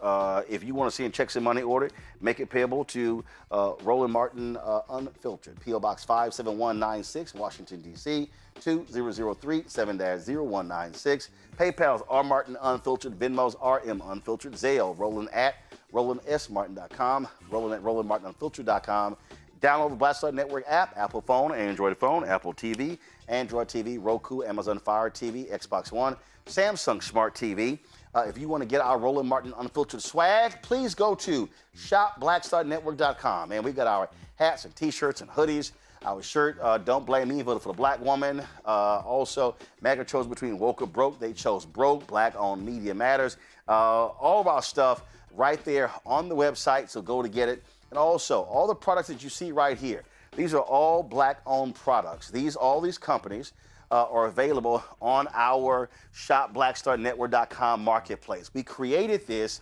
If you want to see in checks and money order, make it payable to Roland Martin Unfiltered, P.O. Box 57196, Washington, D.C., 2003 7-0196. PayPal's R Martin Unfiltered, Venmo's RM Unfiltered, Zelle, Roland at RolandSMartin.com, Roland at RolandMartinUnfiltered.com. Download the Black Star Network app, Apple phone, Android phone, Apple TV, Android TV, Roku, Amazon Fire TV, Xbox One, Samsung Smart TV. If you want to get our Roland Martin Unfiltered swag, please go to shopblackstarnetwork.com. And we've got our hats and T-shirts and hoodies. Our shirt, Don't Blame Me, voted for the black woman. Also, MAGA chose between woke or broke. They chose broke. Black-owned media matters. All of our stuff right there on the website, so go to get it. And also, all the products that you see right here, these are all black-owned products. All these companies are available on our shopblackstarnetwork.com marketplace. We created this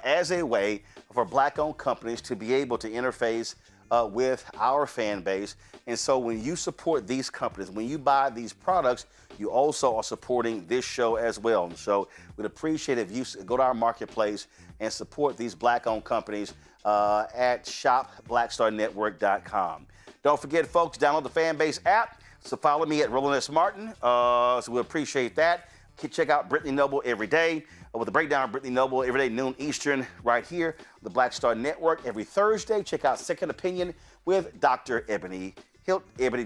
as a way for black-owned companies to be able to interface with our fan base. And so when you support these companies, when you buy these products, you also are supporting this show as well. And so we'd appreciate if you go to our marketplace and support these black-owned companies at shopblackstarnetwork.com. Don't forget, folks, download the Fanbase app. So follow me at Roland S. Martin. So we appreciate that. Check out Brittany Noble every day. with the breakdown of Brittany Noble every day, noon Eastern, right here, the Black Star Network. Every Thursday, check out Second Opinion with Dr. Ebony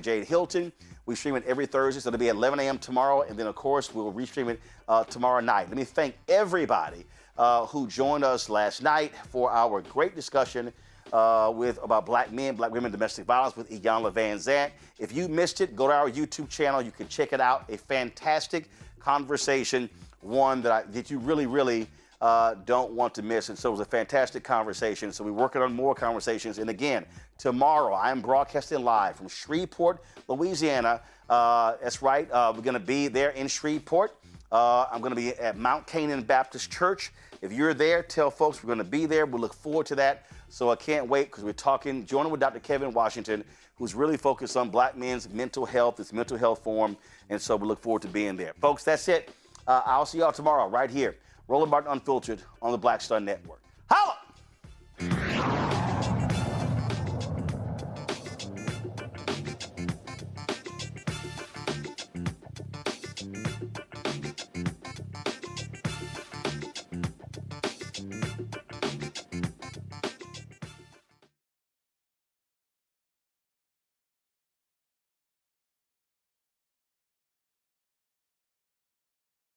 Jade Hilton. We stream it every Thursday, so it'll be at 11 a.m. tomorrow, and then, of course, we'll restream it tomorrow night. Let me thank everybody who joined us last night for our great discussion about black men, black women, domestic violence with Iyanla Vanzant. If you missed it, go to our YouTube channel. You can check it out. A fantastic conversation, one that you really, really don't want to miss. And so it was a fantastic conversation. So we're working on more conversations. And again, tomorrow I am broadcasting live from Shreveport, Louisiana. That's right. We're going to be there in Shreveport. I'm going to be at Mount Canaan Baptist Church. If you're there, tell folks we're going to be there. We look forward to that. So I can't wait because we're joining with Dr. Kevin Washington, who's really focused on black men's mental health, this mental health forum. And so we look forward to being there. Folks, that's it. I'll see y'all tomorrow right here. Roland Martin Unfiltered on the Black Star Network.